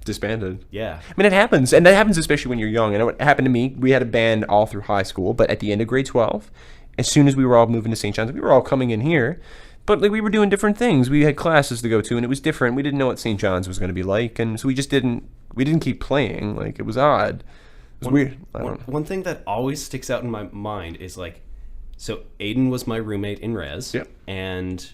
disbanded. Yeah. I mean, it happens, and that happens especially when you're young. I know it happened to me. We had a band all through high school, but at the end of grade 12, as soon as we were all moving to St. John's, we were all coming in here, but we were doing different things. We had classes to go to, and it was different. We didn't know what St. John's was going to be like, and so we didn't keep playing. It was odd. It was weird. One thing that always sticks out in my mind is so Aiden was my roommate in res, and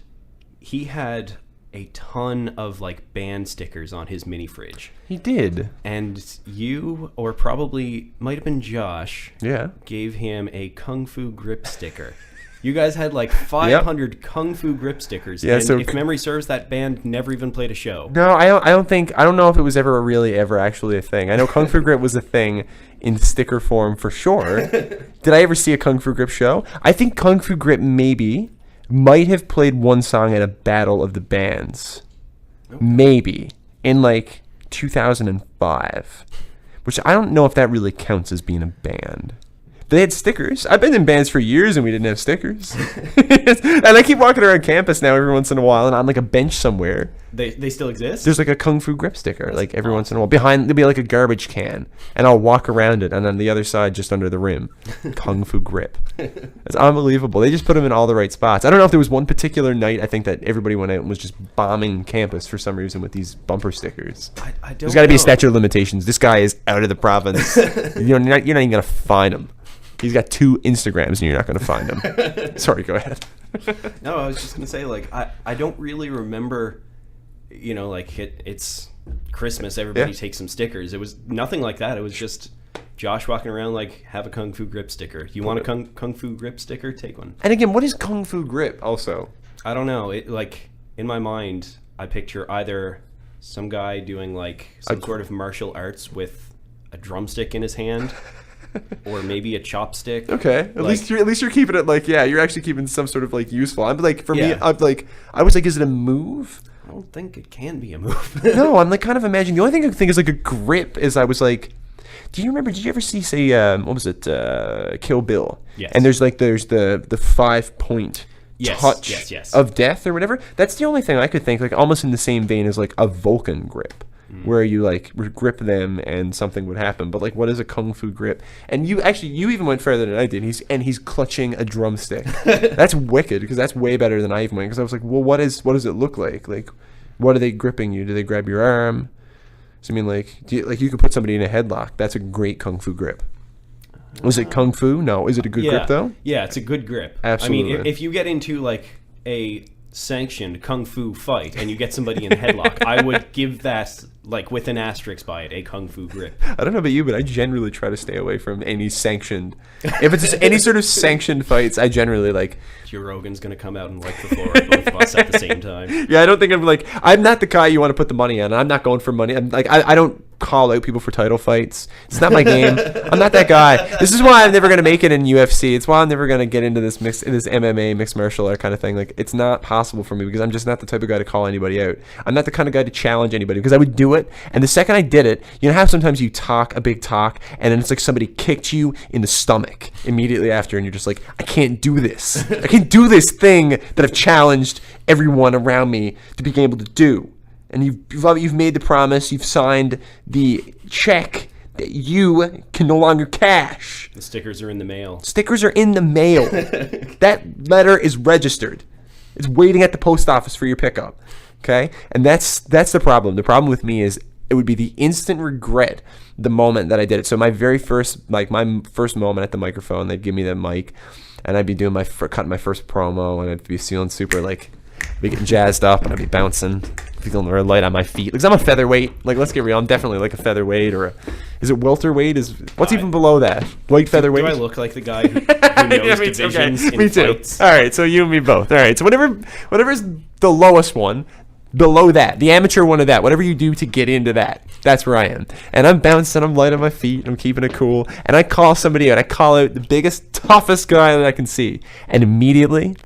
he had a ton of band stickers on his mini fridge. He did. And you, or probably might have been Josh, gave him a Kung Fu grip sticker. You guys had 500 Kung Fu grip stickers. Yeah, and so if memory serves, that band never even played a show. No, I don't know if it was ever actually a thing. I know Kung Fu grip was a thing in sticker form for sure. Did I ever see a Kung Fu grip show? I think Kung Fu grip might have played one song at a Battle of the Bands. Okay. Maybe. In 2005. Which I don't know if that really counts as being a band. They had stickers. I've been in bands for years and we didn't have stickers. And I keep walking around campus now every once in a while and on a bench somewhere. They still exist? There's a Kung Fu grip sticker every once in a while. Behind there'll be a garbage can and I'll walk around it and on the other side just under the rim. Kung Fu grip. It's unbelievable. They just put them in all the right spots. I don't know if there was one particular night I think that everybody went out and was just bombing campus for some reason with these bumper stickers. I don't There's got to be a statute of limitations. This guy is out of the province. You're not even going to find him. He's got 2 Instagrams and you're not going to find him. Sorry, go ahead. No, I was just going to say, I don't really remember, it's Christmas, everybody takes some stickers. It was nothing like that. It was just Josh walking around have a Kung Fu grip sticker. You want a Kung Fu grip sticker? Take one. And again, what is Kung Fu grip also? I don't know. It in my mind, I picture either some guy doing some sort of martial arts with a drumstick in his hand. Or maybe a chopstick. Okay, at least you're keeping it you're actually keeping some sort of useful. I'm for me, I was is it a move? I don't think it can be a move. No, I'm like kind of imagining. The only thing I can think is like a grip. Is I was like, do you remember? Did you ever see what was it? Kill Bill. Yes. And there's the 5-point touch of death or whatever. That's the only thing I could think, like almost in the same vein as like a Vulcan grip, where you like would grip them and something would happen. But like, what is a kung fu grip? And you even went further than I did. He's clutching a drumstick. That's wicked, because that's way better than I even went. Because I was like, well, what does it look like? Like, what are they gripping you? Do they grab your arm? So I mean, like, you could put somebody in a headlock. That's a great kung fu grip. Was it kung fu? No. Is it a good grip though? Yeah, it's a good grip. Absolutely. I mean, if you get into like a sanctioned kung fu fight and you get somebody in a headlock, I would give that, like, with an asterisk by it, a kung fu grip. I don't know about you, but I generally try to stay away from any sanctioned. If it's just any sort of sanctioned fights, I generally like. Joe Rogan's gonna come out and wipe the floor with both of us at the same time. Yeah, I don't think I'm not the guy you want to put the money on. I'm not going for money. I'm like, I don't call out people for title fights. It's not my game. I'm not that guy. This is why I'm never gonna make it in UFC. It's why I'm never gonna get into this MMA mixed martial art kind of thing. Like, it's not possible for me, because I'm just not the type of guy to call anybody out. I'm not the kind of guy to challenge anybody, because I would do it, and the second I did it, you know how sometimes you talk a big talk and then it's like somebody kicked you in the stomach immediately after, and you're just like, I can't do this. I can't do this thing that I've challenged everyone around me to be able to do. And you've made the promise, you've signed the check that you can no longer cash. The stickers are in the mail. Stickers are in the mail. That letter is registered. It's waiting at the post office for your pickup. Okay? And that's the problem. The problem with me is it would be the instant regret the moment that I did it. So my first moment at the microphone, they'd give me the mic, and I'd be doing cutting my first promo, and I'd be feeling super, like, be getting jazzed up, and I'd be bouncing, feeling the light on my feet. Because I'm a featherweight. Like, let's get real. I'm definitely like a featherweight, or is it welterweight? What's even below that? Light featherweight? Do I look like the guy who knows divisions in me too. fights? All right, so you and me both. All right, so whatever's the lowest one, below that, the amateur one of that, whatever you do to get into that, that's where I am. And I'm bouncing, I'm light on my feet, I'm keeping it cool, and I call somebody out. I call out the biggest, toughest guy that I can see, and immediately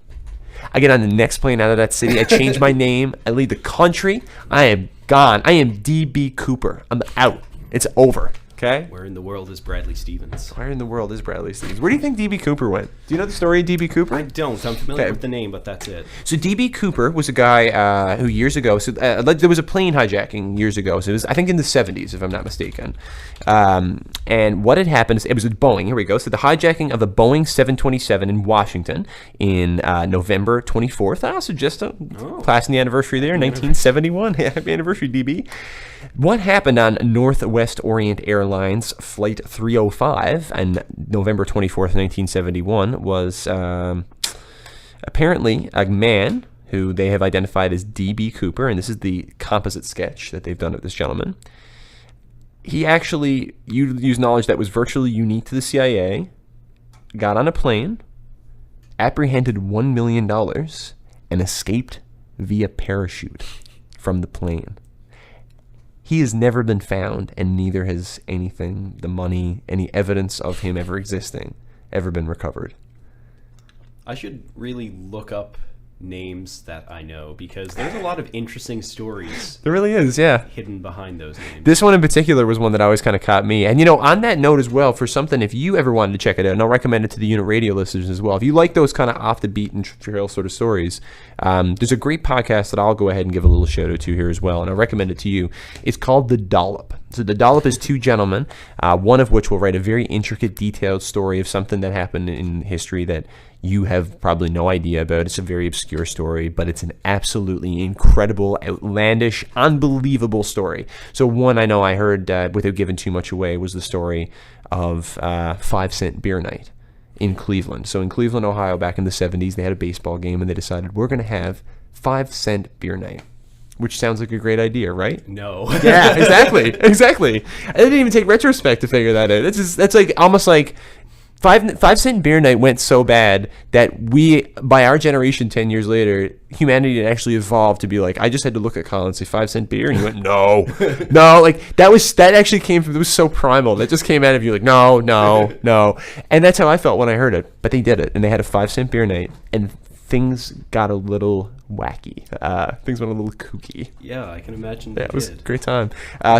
I get on the next plane out of that city. I change my name, I leave the country, I am gone. I am DB Cooper. I'm out. It's over. Okay. Where in the world is Bradley Stevens? Where in the world is Bradley Stevens? Where do you think DB Cooper went? Do you know the story of DB Cooper? I don't. I'm familiar with the name, but that's it. So DB Cooper was a guy who years ago, there was a plane hijacking years ago. So it was, I think, in the 70s, if I'm not mistaken. And what had happened is, it was with Boeing. Here we go. So the hijacking of a Boeing 727 in Washington in November 24th. Also just passing the anniversary there, 1971. Happy anniversary, DB. What happened on Northwest Orient Airlines Flight 305 on November 24th, 1971 was apparently a man who they have identified as DB Cooper, and this is the composite sketch that they've done of this gentleman. He actually used knowledge that was virtually unique to the CIA, got on a plane, apprehended $1 million, and escaped via parachute from the plane. He has never been found, and neither has anything, the money, any evidence of him ever existing, ever been recovered. I should really look up names that I know, because there's a lot of interesting stories. There really is, yeah. Hidden behind those names. This one in particular was one that always kind of caught me. And, on that note as well, for something, if you ever wanted to check it out, and I'll recommend it to the Unit Radio listeners as well, if you like those kind of off the beat and trail sort of stories, there's a great podcast that I'll go ahead and give a little shout out to here as well, and I'll recommend it to you. It's called The Dollop. So The Dollop is two gentlemen, one of which will write a very intricate, detailed story of something that happened in history that you have probably no idea about. It's a very obscure story, but it's an absolutely incredible, outlandish, unbelievable story. So one I know I heard, without giving too much away, was the story of 5-cent beer night in Cleveland. So in Cleveland, Ohio, back in the 70s, they had a baseball game, and they decided, we're going to have 5-cent beer night. Which sounds like a great idea, right? No. Yeah, exactly. I didn't even take retrospect to figure that out. That's like almost like 5-cent beer night went so bad that we, by our generation 10 years later, humanity actually evolved to be like, I just had to look at Colin and say 5-cent beer, and he went, no, like that actually came from, it was so primal. That just came out of you like, no. And that's how I felt when I heard it. But they did it, and they had a 5-cent beer night, and things got a little wacky. Things went a little kooky. Yeah, I can imagine. Yeah, it was a great time.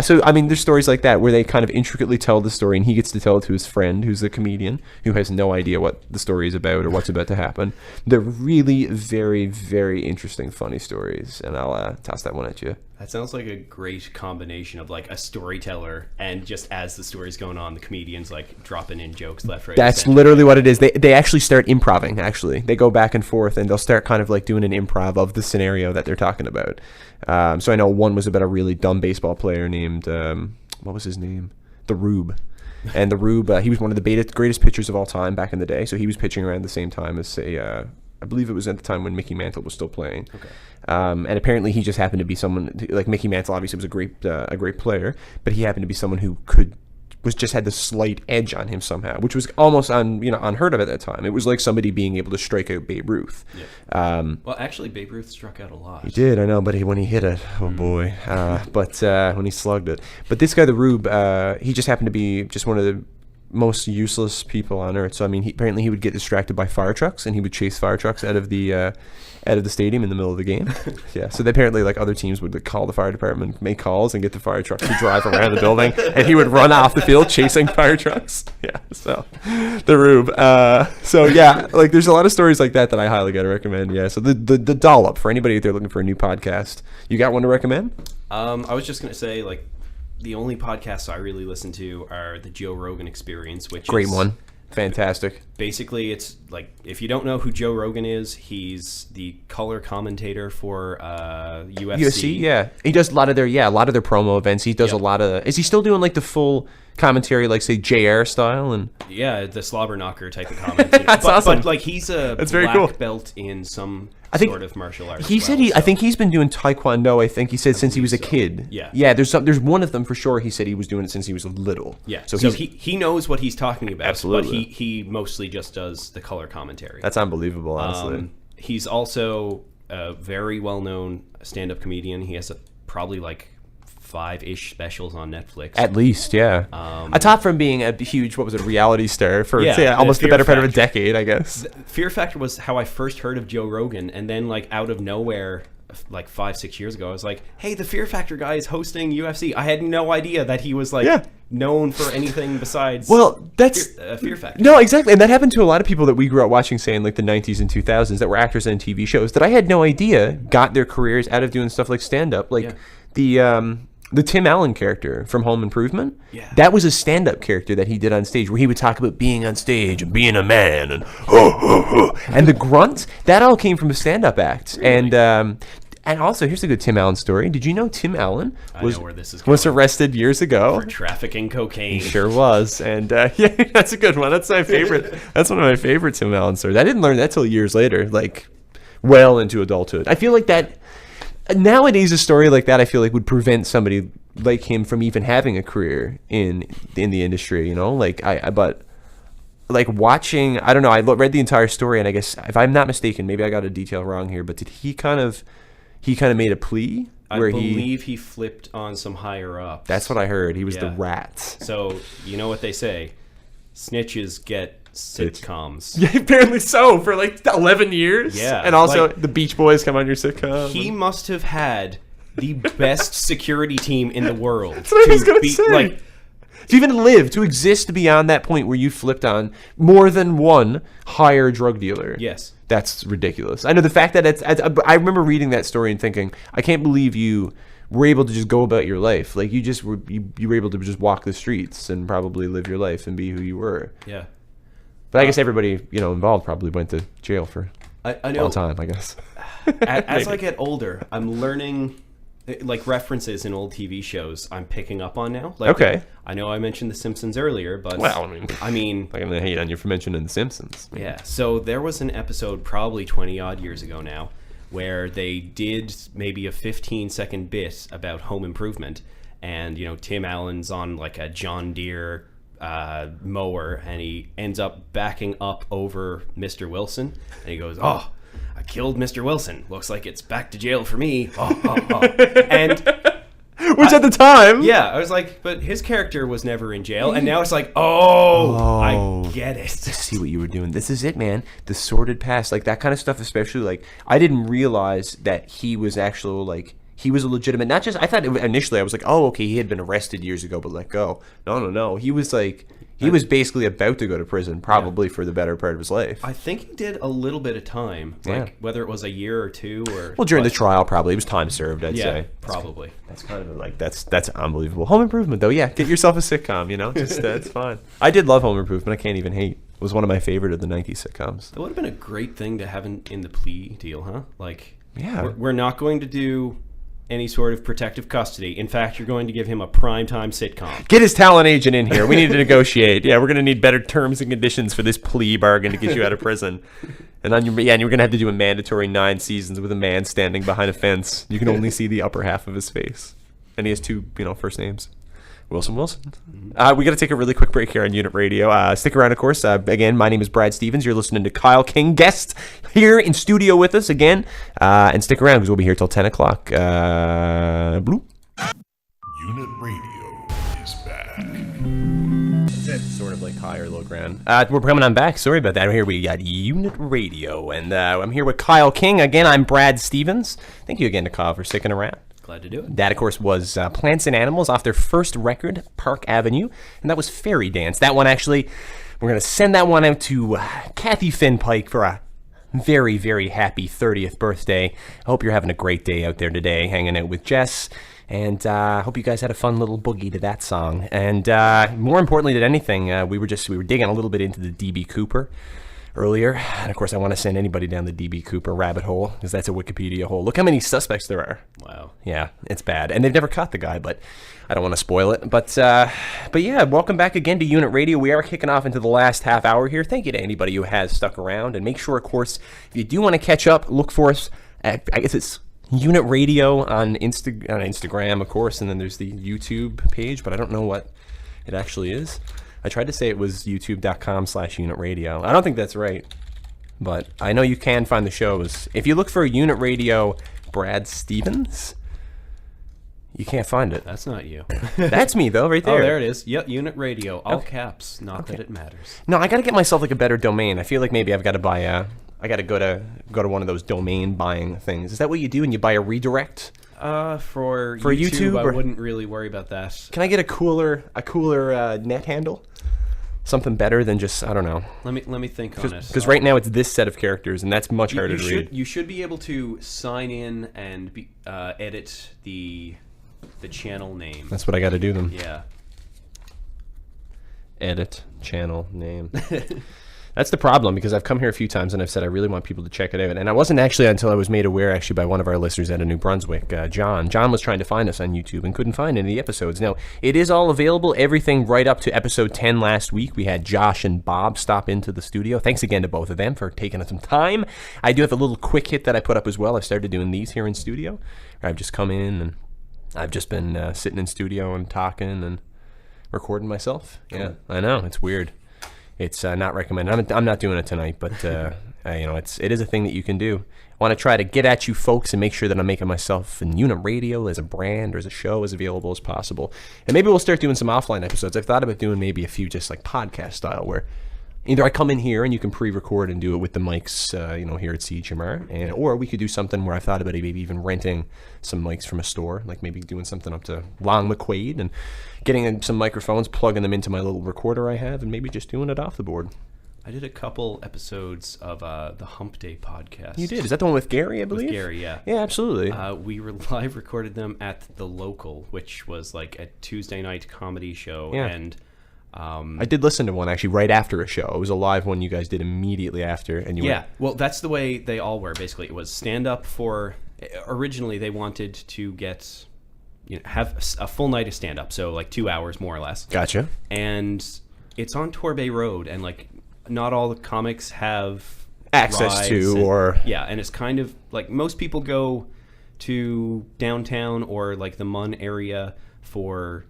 So, I mean, there's stories like that where they kind of intricately tell the story, and he gets to tell it to his friend, who's a comedian, who has no idea what the story is about or what's about to happen. They're really very, very interesting, funny stories, and I'll toss that one at you. That sounds like a great combination of like a storyteller and just as the story's going on, the comedian's like dropping in jokes left, right. That's literally what it is. They actually start improving, actually. They go back and forth, and they'll start kind of like doing an improv of the scenario that they're talking about. So I know one was about a really dumb baseball player named, what was his name? The Rube. And the Rube, he was one of the greatest pitchers of all time back in the day. So he was pitching around the same time as, say, I believe it was at the time when Mickey Mantle was still playing. Okay. And apparently he just happened to be someone like Mickey Mantle. Obviously was a great player, but he happened to be someone who just had the slight edge on him somehow, which was almost unheard of at that time. It was like somebody being able to strike out Babe Ruth. Yeah. Well, actually, Babe Ruth struck out a lot. He did, I know, but when he hit it, oh boy. But when he slugged it, but this guy, the Rube, he just happened to be just one of the most useless people on earth. So I mean, apparently he would get distracted by fire trucks, and he would chase fire trucks out of the stadium in the middle of the game. Yeah. So apparently, like, other teams would call the fire department, make calls, and get the fire trucks to drive around the building, and he would run off the field chasing fire trucks. Yeah. So the Rube. So yeah, like there's a lot of stories like that I highly gotta recommend. Yeah. So the Dollop, for anybody out there looking for a new podcast, you got one to recommend? I was just gonna say, like, the only podcasts I really listen to are the Joe Rogan Experience, which great is one. Fantastic. Basically, it's like, if you don't know who Joe Rogan is, he's the color commentator for UFC. Yeah. He does a lot of their promo events. He does a lot of. Is he still doing like the full commentary, like say JR style? And yeah, the slobber knocker type of comment. That's awesome. But like, he's a very black cool. belt in some sort of martial arts. He said I think he's been doing Taekwondo. I think he said since he was a kid. Yeah. Yeah. There's one of them for sure. He said he was doing it since he was little. Yeah. So he knows what he's talking about. Absolutely. But he mostly just does the color commentary. That's unbelievable, honestly. He's also a very well-known stand-up comedian. He has probably like 5-ish specials on Netflix. At least, yeah. Atop from being a huge, reality star for almost the better part of a decade, I guess. Fear Factor was how I first heard of Joe Rogan, and then like out of nowhere, like 5-6 years ago, I was like, hey, the Fear Factor guy is hosting UFC. I had no idea that he was like known for anything besides Fear Factor. No, exactly. And that happened to a lot of people that we grew up watching, say, in like the 90s and 2000s, that were actors on TV shows that I had no idea got their careers out of doing stuff like stand-up. Like the Tim Allen character from Home Improvement, that was a stand-up character that he did on stage, where he would talk about being on stage and being a man and and the grunts. That all came from a stand-up act. Really? And also, here's a good Tim Allen story. Did you know Tim Allen was arrested years ago for trafficking cocaine? He sure was. And that's a good one. That's my favorite. That's one of my favorite Tim Allen stories. I didn't learn that till years later, like well into adulthood. I feel like that. Nowadays, a story like that, I feel like, would prevent somebody like him from even having a career in the industry, you know? Like, but watching, I don't know, I read the entire story, and I guess, if I'm not mistaken, maybe I got a detail wrong here, but did he kind of made a plea? I believe he flipped on some higher ups. That's what I heard. He was the rat. So, you know what they say, snitches get sitcoms. Yeah, apparently so, for like 11 years. Yeah. And also, the Beach Boys come on your sitcom. He must have had the best security team in the world. That's what I was going to say. Like, to even live, to exist beyond that point where you flipped on more than one higher drug dealer. Yes. That's ridiculous. I know the fact that I remember reading that story and thinking, I can't believe you were able to just go about your life. Like, you were able to just walk the streets and probably live your life and be who you were. Yeah. But I guess everybody, involved probably went to jail for I know. a long time, I guess. As I get older, I'm learning, like, references in old TV shows I'm picking up on now. Like, okay. I know I mentioned The Simpsons earlier, but... Well, I mean... I'm going to hate on you for mentioning The Simpsons. Yeah, so there was an episode probably 20-odd years ago now where they did maybe a 15-second bit about Home Improvement, and, Tim Allen's on, like, a John Deere mower, and he ends up backing up over Mr. Wilson, and he goes, "Oh, I killed Mr. Wilson. Looks like it's back to jail for me." And Which at the time... Yeah, I was like, but his character was never in jail, and now it's like, I get it. I see what you were doing. This is it, man. The sordid past. Like, that kind of stuff, especially, like, I didn't realize that he was actually, like, he was a legitimate, not just, I thought initially, I was like, oh, okay, he had been arrested years ago, but let go. No. He was like... He was basically about to go to prison, probably for the better part of his life. I think he did a little bit of time, like whether it was a year or two, or during the trial, probably it was time served. I'd say probably. That's kind of like that's unbelievable. Home Improvement, though, yeah, get yourself a sitcom. You know, just it's fine. I did love Home Improvement. I can't even hate. It was one of my favorite of the '90s sitcoms. That would have been a great thing to have in the plea deal, huh? Like, yeah, we're not going to do any sort of protective custody. In fact, you're going to give him a primetime sitcom. Get his talent agent in here. We need to negotiate. Yeah, we're going to need better terms and conditions for this plea bargain to get you out of prison. And then and you're going to have to do a mandatory 9 seasons with a man standing behind a fence. You can only see the upper half of his face. And he has 2, first names. Wilson. We got to take a really quick break here on Unit Radio. Stick around, of course. Again, my name is Brad Stevens. You're listening to Kyle King, guest here in studio with us again. And stick around because we'll be here till 10 o'clock. Blue. Unit Radio is back. That's it. Sort of like high or low ground. We're coming on back. Sorry about that. Here we got Unit Radio. And I'm here with Kyle King. Again, I'm Brad Stevens. Thank you again to Kyle for sticking around. Glad to do it. That, of course, was Plants and Animals off their first record, Park Avenue, and that was Fairy Dance. That one, actually, we're going to send that one out to Kathy Finn Pike for a very, very happy 30th birthday. I hope you're having a great day out there today, hanging out with Jess, and I hope you guys had a fun little boogie to that song. And more importantly than anything, we were digging a little bit into the D.B. Cooper earlier, and of course I want to send anybody down the D.B. Cooper rabbit hole, because that's a Wikipedia hole. Look how many suspects there are. Wow. Yeah, it's bad, and they've never caught the guy, but I don't want to spoil it. But yeah, welcome back again to Unit Radio. We are kicking off into the last half hour here. Thank you to anybody who has stuck around, and make sure, of course, if you do want to catch up, look for us at, I guess it's Unit Radio on Instagram, of course, and then there's the YouTube page, but I don't know what it actually is. I tried to say it was youtube.com/unitradio. I don't think that's right, but I know you can find the shows. If you look for Unit Radio Brad Stevens, you can't find it. That's not you. That's me, though, right there. Oh, there it is. Yep, Unit Radio, all caps. Not that it matters. No, I got to get myself like a better domain. I feel like maybe I've got to buy I got to go to one of those domain buying things. Is that what you do? And you buy a redirect? For YouTube, I wouldn't really worry about that. Can I get a cooler net handle? Something better than just, I don't know. Let me think on it. Because right now it's this set of characters, and that's much harder to read. You should be able to sign in and edit the channel name. That's what I got to do then. Yeah. Edit channel name. That's the problem, because I've come here a few times and I've said I really want people to check it out. And I wasn't actually until I was made aware actually by one of our listeners out of New Brunswick, John. John was trying to find us on YouTube and couldn't find any of the episodes. Now, it is all available, everything right up to episode 10 last week. We had Josh and Bob stop into the studio. Thanks again to both of them for taking some time. I do have a little quick hit that I put up as well. I started doing these here in studio. I've just come in and I've just been sitting in studio and talking and recording myself. Yeah, I know. It's weird. It's not recommended. I'm not doing it tonight, but it is a thing that you can do. I want to try to get at you folks and make sure that I'm making myself in Unit Radio as a brand or as a show as available as possible. And maybe we'll start doing some offline episodes. I've thought about doing maybe a few just like podcast style, where either I come in here and you can pre-record and do it with the mics, here at CHMR, or we could do something where I've thought about maybe even renting some mics from a store, like maybe doing something up to Long McQuaid and getting some microphones, plugging them into my little recorder I have, and maybe just doing it off the board. I did a couple episodes of the Hump Day podcast. You did? Is that the one with Gary, I believe? With Gary, yeah. Yeah, absolutely. We live recorded them at The Local, which was like a Tuesday night comedy show, and I did listen to one actually right after a show. It was a live one you guys did immediately after, and well, that's the way they all were. Basically, it was stand up for. Originally, they wanted to get have a full night of stand up, so like 2 hours more or less. Gotcha. And it's on Torbay Road, and like not all the comics have access to, and it's kind of like most people go to downtown or like the Munn area for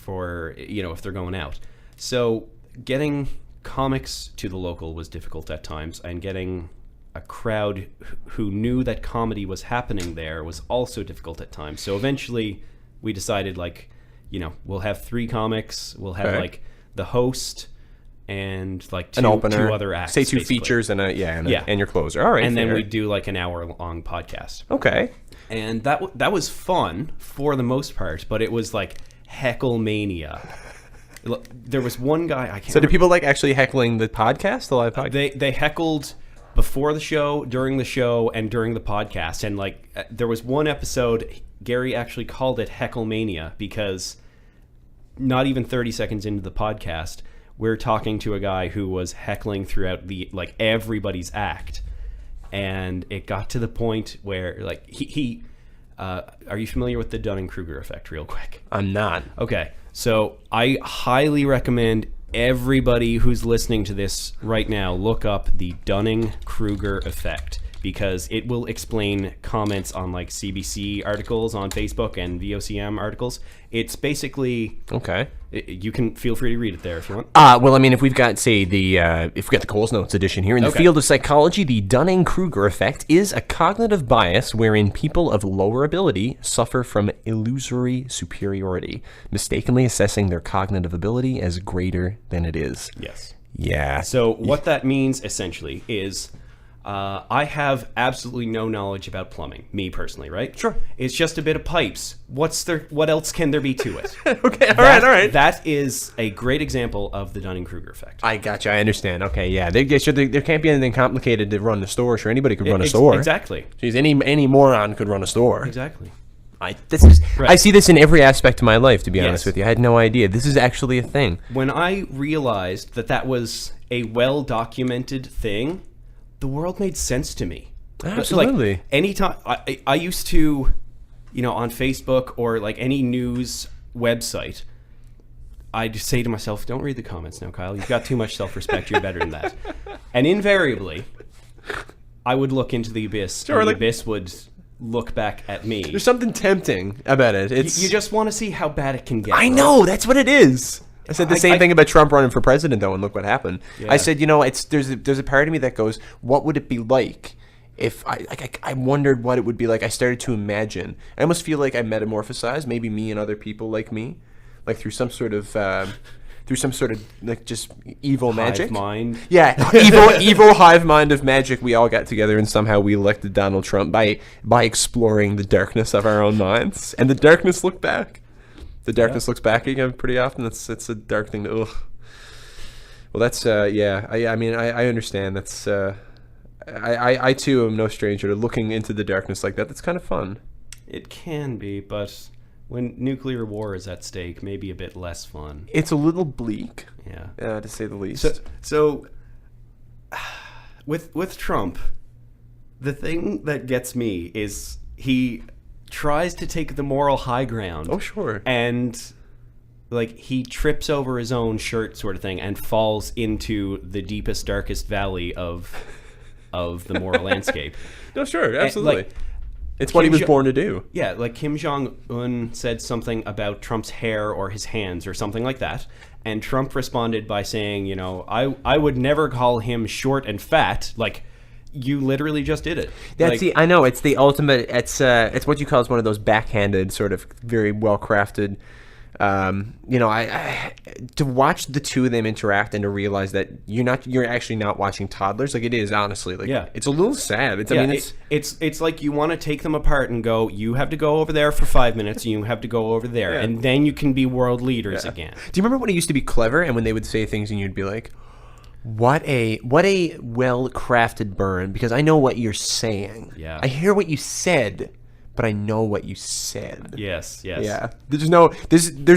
if they're going out. So getting comics to The Local was difficult at times, and getting a crowd who knew that comedy was happening there was also difficult at times. So eventually we decided, like, we'll have 3 comics. We'll have, Okay. like, the host and, like, An opener, 2 other acts. say 2 basically. features and and your closer. All right, And then fair. we do, like, an hour-long podcast. Okay. And that was fun for the most part, but it was, like, heckle mania. There was one guy, I can't So do remember. people like actually heckling the podcast, the live podcast? They heckled before the show, during the show, and during the podcast. And, like, there was one episode, Gary actually called it Hecklemania, because not even 30 seconds into the podcast, we're talking to a guy who was heckling throughout everybody's act. And it got to the point where, like, he are you familiar with the Dunning-Kruger effect, real quick? I'm not. Okay, so I highly recommend everybody who's listening to this right now look up the Dunning-Kruger effect, because it will explain comments on, like, CBC articles on Facebook and VOCM articles. It's basically, Okay. you can feel free to read it there if you want. Well, I mean, if we've got, say, if we've got the Coles Notes edition here, in the Okay. field of psychology, the Dunning-Kruger effect is a cognitive bias wherein people of lower ability suffer from illusory superiority, mistakenly assessing their cognitive ability as greater than it is. Yes. Yeah. So what that means essentially is, I have absolutely no knowledge about plumbing, me personally, right? Sure. It's just a bit of pipes. What else can there be to it? Okay, all right. That is a great example of the Dunning-Kruger effect. I gotcha. I understand. Okay, yeah. There can't be anything complicated to run the store. Sure, anybody could run a store. Exactly. Jeez, any moron could run a store. Exactly. I Right. see this in every aspect of my life, to be honest Yes. with you. I had no idea. This is actually a thing. When I realized that was a well-documented thing, the world made sense to me. Absolutely. Like, anytime I used to, on Facebook or, like, any news website, I'd say to myself, don't read the comments now, Kyle. You've got too much self-respect. You're better than that. And invariably, I would look into the abyss, Sure, and the like- abyss would look back at me. There's something tempting about it. It's You just want to see how bad it can get. I right? know, that's what it is. I said the same I- thing about Trump running for president, though, and look what happened. Yeah. I said, there's a part of me that goes, what would it be like if I wondered what it would be like. I started to imagine. I almost feel like I metamorphosized, maybe me and other people like me, like through some sort of like just evil magic. Hive mind. Yeah, evil hive mind of magic. We all got together and somehow we elected Donald Trump by exploring the darkness of our own minds, and the darkness looked back. The darkness looks back again pretty often. It's a dark thing to. Ugh. Well, that's yeah. I mean, I understand. That's I too am no stranger to looking into the darkness like that. That's kind of fun. It can be, but when nuclear war is at stake, maybe a bit less fun. It's a little bleak, Yeah. to say the least. So with Trump, the thing that gets me is he tries to take the moral high ground. Oh, sure. And like he trips over his own shirt sort of thing and falls into the deepest, darkest valley of the moral landscape. No, sure, absolutely. Like, it's what he Kim was Jo- born to do. Yeah, like Kim Jong-un said something about Trump's hair or his hands or something like that. And Trump responded by saying, I would never call him short and fat. Like, you literally just did it. That's like, I know, it's the ultimate, it's what you call one of those backhanded, sort of very well-crafted, I to watch the two of them interact and to realize that you're actually not watching toddlers. Like, it is, honestly, like, Yeah. it's a little sad. It's, I yeah, mean, it's like you want to take them apart and go, you have to go over there for 5 minutes and you have to go over there. Yeah. And then you can be world leaders again. Do you remember when it used to be clever and when they would say things and you'd be like, what a well-crafted burn, because I know what you're saying. Yeah. I hear what you said, but I know what you said. Yes. Yeah. There's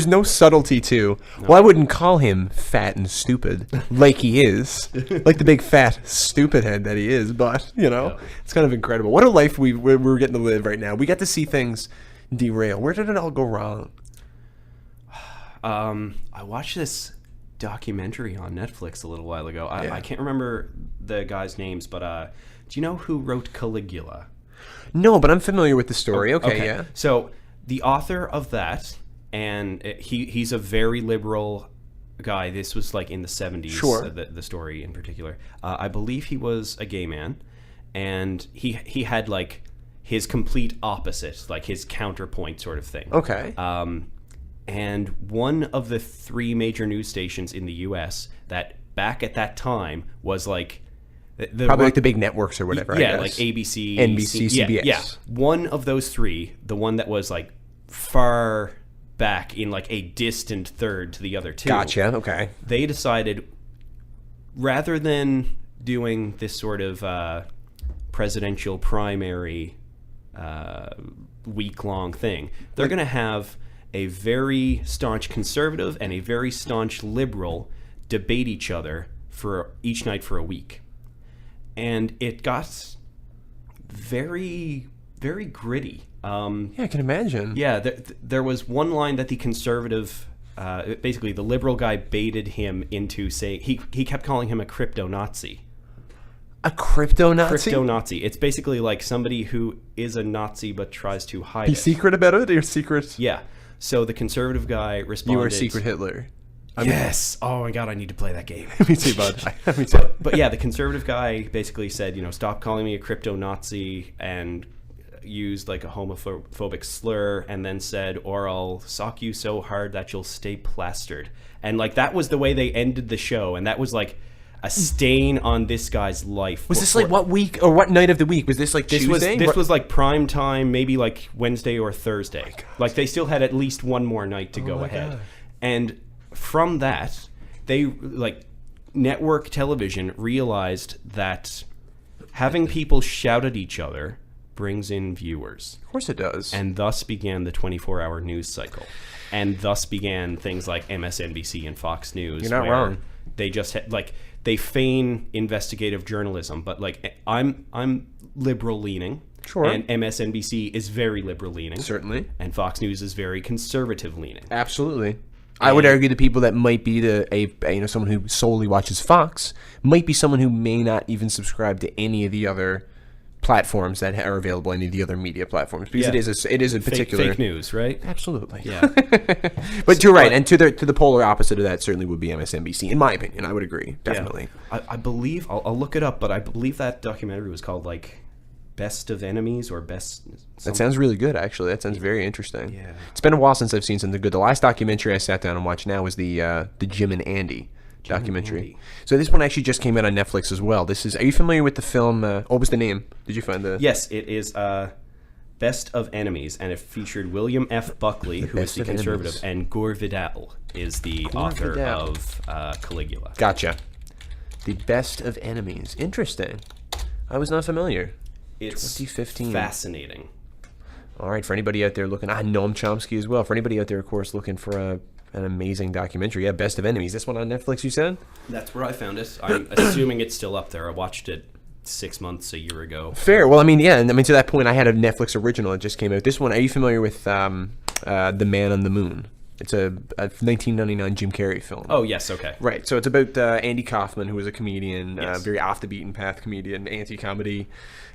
no subtlety to. No. Well, I wouldn't call him fat and stupid like he is, like the big fat stupid head that he is. But it's kind of incredible. What a life we're getting to live right now. We get to see things derail. Where did it all go wrong? I watched this documentary on Netflix a little while ago. I can't remember the guys' names, but do you know who wrote Caligula? No, but I'm familiar with the story. Okay, yeah. So the author of that, and he's a very liberal guy. This was like in the 70s. Sure. The story in particular. I believe he was a gay man, and he had like his complete opposite, like his counterpoint sort of thing. Okay. And one of the 3 major news stations in the U.S. that back at that time was like probably like the big networks or whatever. Yeah, I guess. like ABC, NBC, CBS. Yeah, one of those 3, the one that was like far back in like a distant third to the other 2. Gotcha. Okay. They decided, rather than doing this sort of presidential primary week-long thing, they're going to have a very staunch conservative and a very staunch liberal debate each other for each night for a week. And it got very, very gritty. Yeah, I can imagine. Yeah, there was one line that the conservative, basically the liberal guy baited him into saying, he kept calling him a crypto-Nazi. A crypto-Nazi? Crypto-Nazi. It's basically like somebody who is a Nazi but tries to hide Be it. secret about it? Or secret? Yeah. So the conservative guy responded... You are secret Hitler. Yes. Oh my God, I need to play that game. Me too, bud. Me too. But yeah, the conservative guy basically said, stop calling me a crypto-Nazi, and used like a homophobic slur, and then said, or I'll sock you so hard that you'll stay plastered. And like that was the way they ended the show, and that was like a stain on this guy's life. Was this like what week or what night of the week? Was this like Tuesday? This was like prime time, maybe like Wednesday or Thursday. Like they still had at least one more night to go ahead. God. And from that, they like network television realized that having people shout at each other brings in viewers. Of course it does. And thus began the 24-hour news cycle. And thus began things like MSNBC and Fox News. You're not wrong. They just had like they feign investigative journalism, but like I'm liberal leaning. Sure. And MSNBC is very liberal leaning. Certainly. And Fox News is very conservative leaning. Absolutely. I would argue the people that might be someone who solely watches Fox might be someone who may not even subscribe to any of the other platforms that are available, any of the other media platforms, because it is a particular fake news, right? Absolutely. Yeah. But you're right, and to the polar opposite of that certainly would be MSNBC, in my opinion. I would agree, definitely. Yeah. I believe I'll look it up, but I believe that documentary was called like Best of Enemies or Best. That sounds really good, actually. That sounds very interesting. Yeah. It's been a while since I've seen something good. The last documentary I sat down and watched now was the Jim and Andy documentary. Andy. So this one actually just came out on Netflix as well. Are you familiar with the film? What was the name? Did you find the? Yes, it is Best of Enemies, and it featured William F. Buckley, who is the conservative, and Gore Vidal is the author of Caligula. Gotcha. The Best of Enemies. Interesting. I was not familiar. It's 2015. Fascinating. All right, for anybody out there looking, Noam Chomsky as well. For anybody out there, of course, looking for an amazing documentary. Yeah, Best of Enemies. This one on Netflix, you said? That's where I found it. I'm assuming it's still up there. I watched it 6 months, a year ago. Fair. Well, to that point, I had a Netflix original that just came out. This one, are you familiar with The Man on the Moon? It's a 1999 Jim Carrey film. Oh, yes, okay. Right, so it's about Andy Kaufman, who was a comedian, Yes. very off-the-beaten-path comedian, anti-comedy.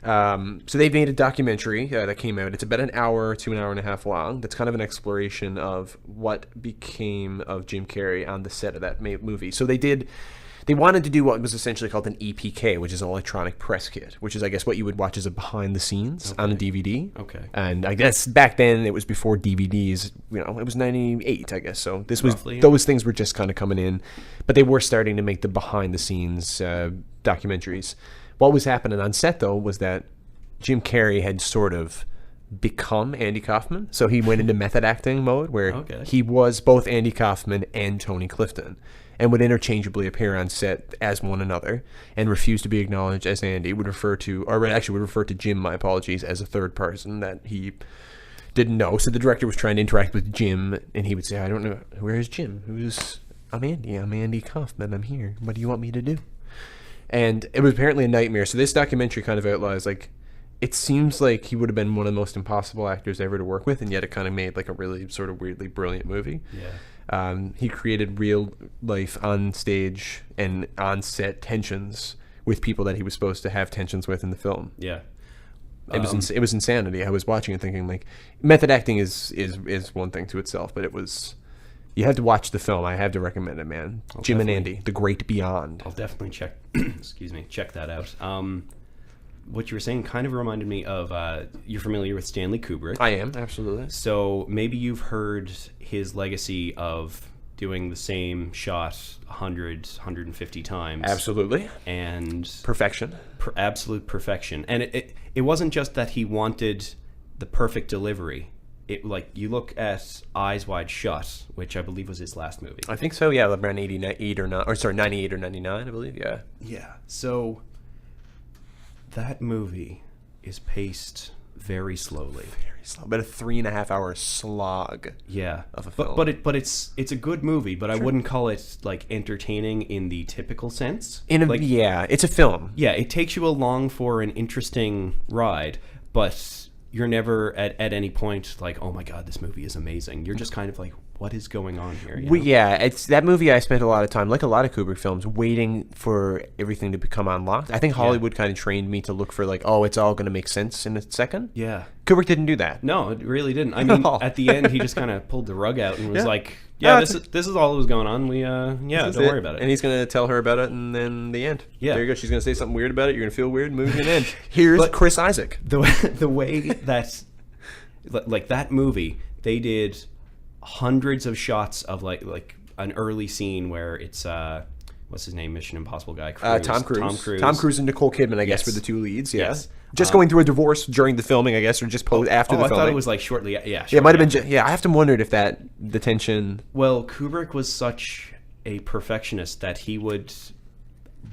So they made a documentary that came out. It's about an hour to an hour and a half long. That's kind of an exploration of what became of Jim Carrey on the set of that movie. So they wanted to do what was essentially called an EPK, which is an electronic press kit, which is, I guess, what you would watch as a behind-the-scenes on a DVD. Okay. And I guess back then, it was before DVDs. It was 98, I guess. So this was Roughly, yeah. those things were just kind of coming in. But they were starting to make the behind-the-scenes documentaries. What was happening on set, though, was that Jim Carrey had sort of become Andy Kaufman. So he went into method acting mode, where he was both Andy Kaufman and Tony Clifton, and would interchangeably appear on set as one another, and refuse to be acknowledged as Andy. Would refer to Jim, my apologies, as a third person that he didn't know. So the director was trying to interact with Jim, and he would say, I don't know, where is Jim? I'm Andy. I'm Andy Kaufman. I'm here. What do you want me to do? And it was apparently a nightmare. So this documentary kind of outlines, like, it seems like he would have been one of the most impossible actors ever to work with, and yet it kind of made like a really sort of weirdly brilliant movie. Yeah. He created real life on stage and on set tensions with people that he was supposed to have tensions with in the film. Yeah. It was insanity. I was watching and thinking, like, method acting is one thing to itself, but you had to watch the film. I have to recommend it, man. Jim and Andy, The Great Beyond. I'll definitely check that out. what you were saying kind of reminded me of, you're familiar with Stanley Kubrick. I am, absolutely. So maybe you've heard his legacy of doing the same shot 150 times. Absolutely. And Perfection. Absolute perfection. And it wasn't just that he wanted the perfect delivery. It, like, you look at Eyes Wide Shut, which I believe was his last movie. I think so, yeah, around 98 or 98 or 99, I believe, yeah. Yeah. So that movie is paced very slowly. Very slow. About a 3.5 hour slog. Yeah. Of a film. But it's a good movie, but I wouldn't call it like entertaining in the typical sense. Yeah, it's a film. Yeah, it takes you along for an interesting ride, but you're never at any point like, oh my god, this movie is amazing. You're just kind of like, what is going on here? You know? Yeah, it's that movie. I spent a lot of time, like a lot of Kubrick films, waiting for everything to become unlocked. I think Hollywood kind of trained me to look for like, oh, it's all going to make sense in a second. Yeah. Kubrick didn't do that. No, it really didn't. I mean, at the end, he just kind of pulled the rug out and was like, yeah, this is all that was going on. Don't worry about it. And he's going to tell her about it, and then the end. Yeah. There you go. She's going to say something weird about it. You're going to feel weird. Movie's going to end. Here's Chris Isaac. The way that, like that movie, they did hundreds of shots of like an early scene where it's what's his name, Mission Impossible guy, Tom Cruise and Nicole Kidman, I guess, were the two leads. Yeah. Yes. Just going through a divorce during the filming, I guess, or just after the filming. I thought it was like shortly. Yeah, it might have been. I have to wondered if the tension. Well, Kubrick was such a perfectionist that he would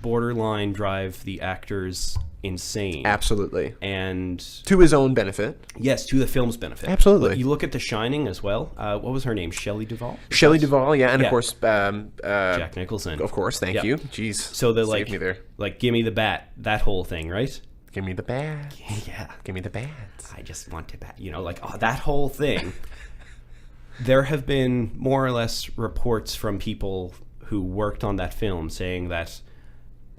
borderline drive the actors insane. Absolutely. And to his own benefit. Yes, to the film's benefit. Absolutely. But you look at The Shining as well. What was her name? Shelley Duvall? Shelley Duvall, yeah. And of course, Jack Nicholson. Of course, thank you. Jeez. So they're like, me there. Like, give me the bat, that whole thing, right? Give me the bat. Yeah. Give me the bat. I just want to bat. Like, that whole thing. There have been more or less reports from people who worked on that film saying that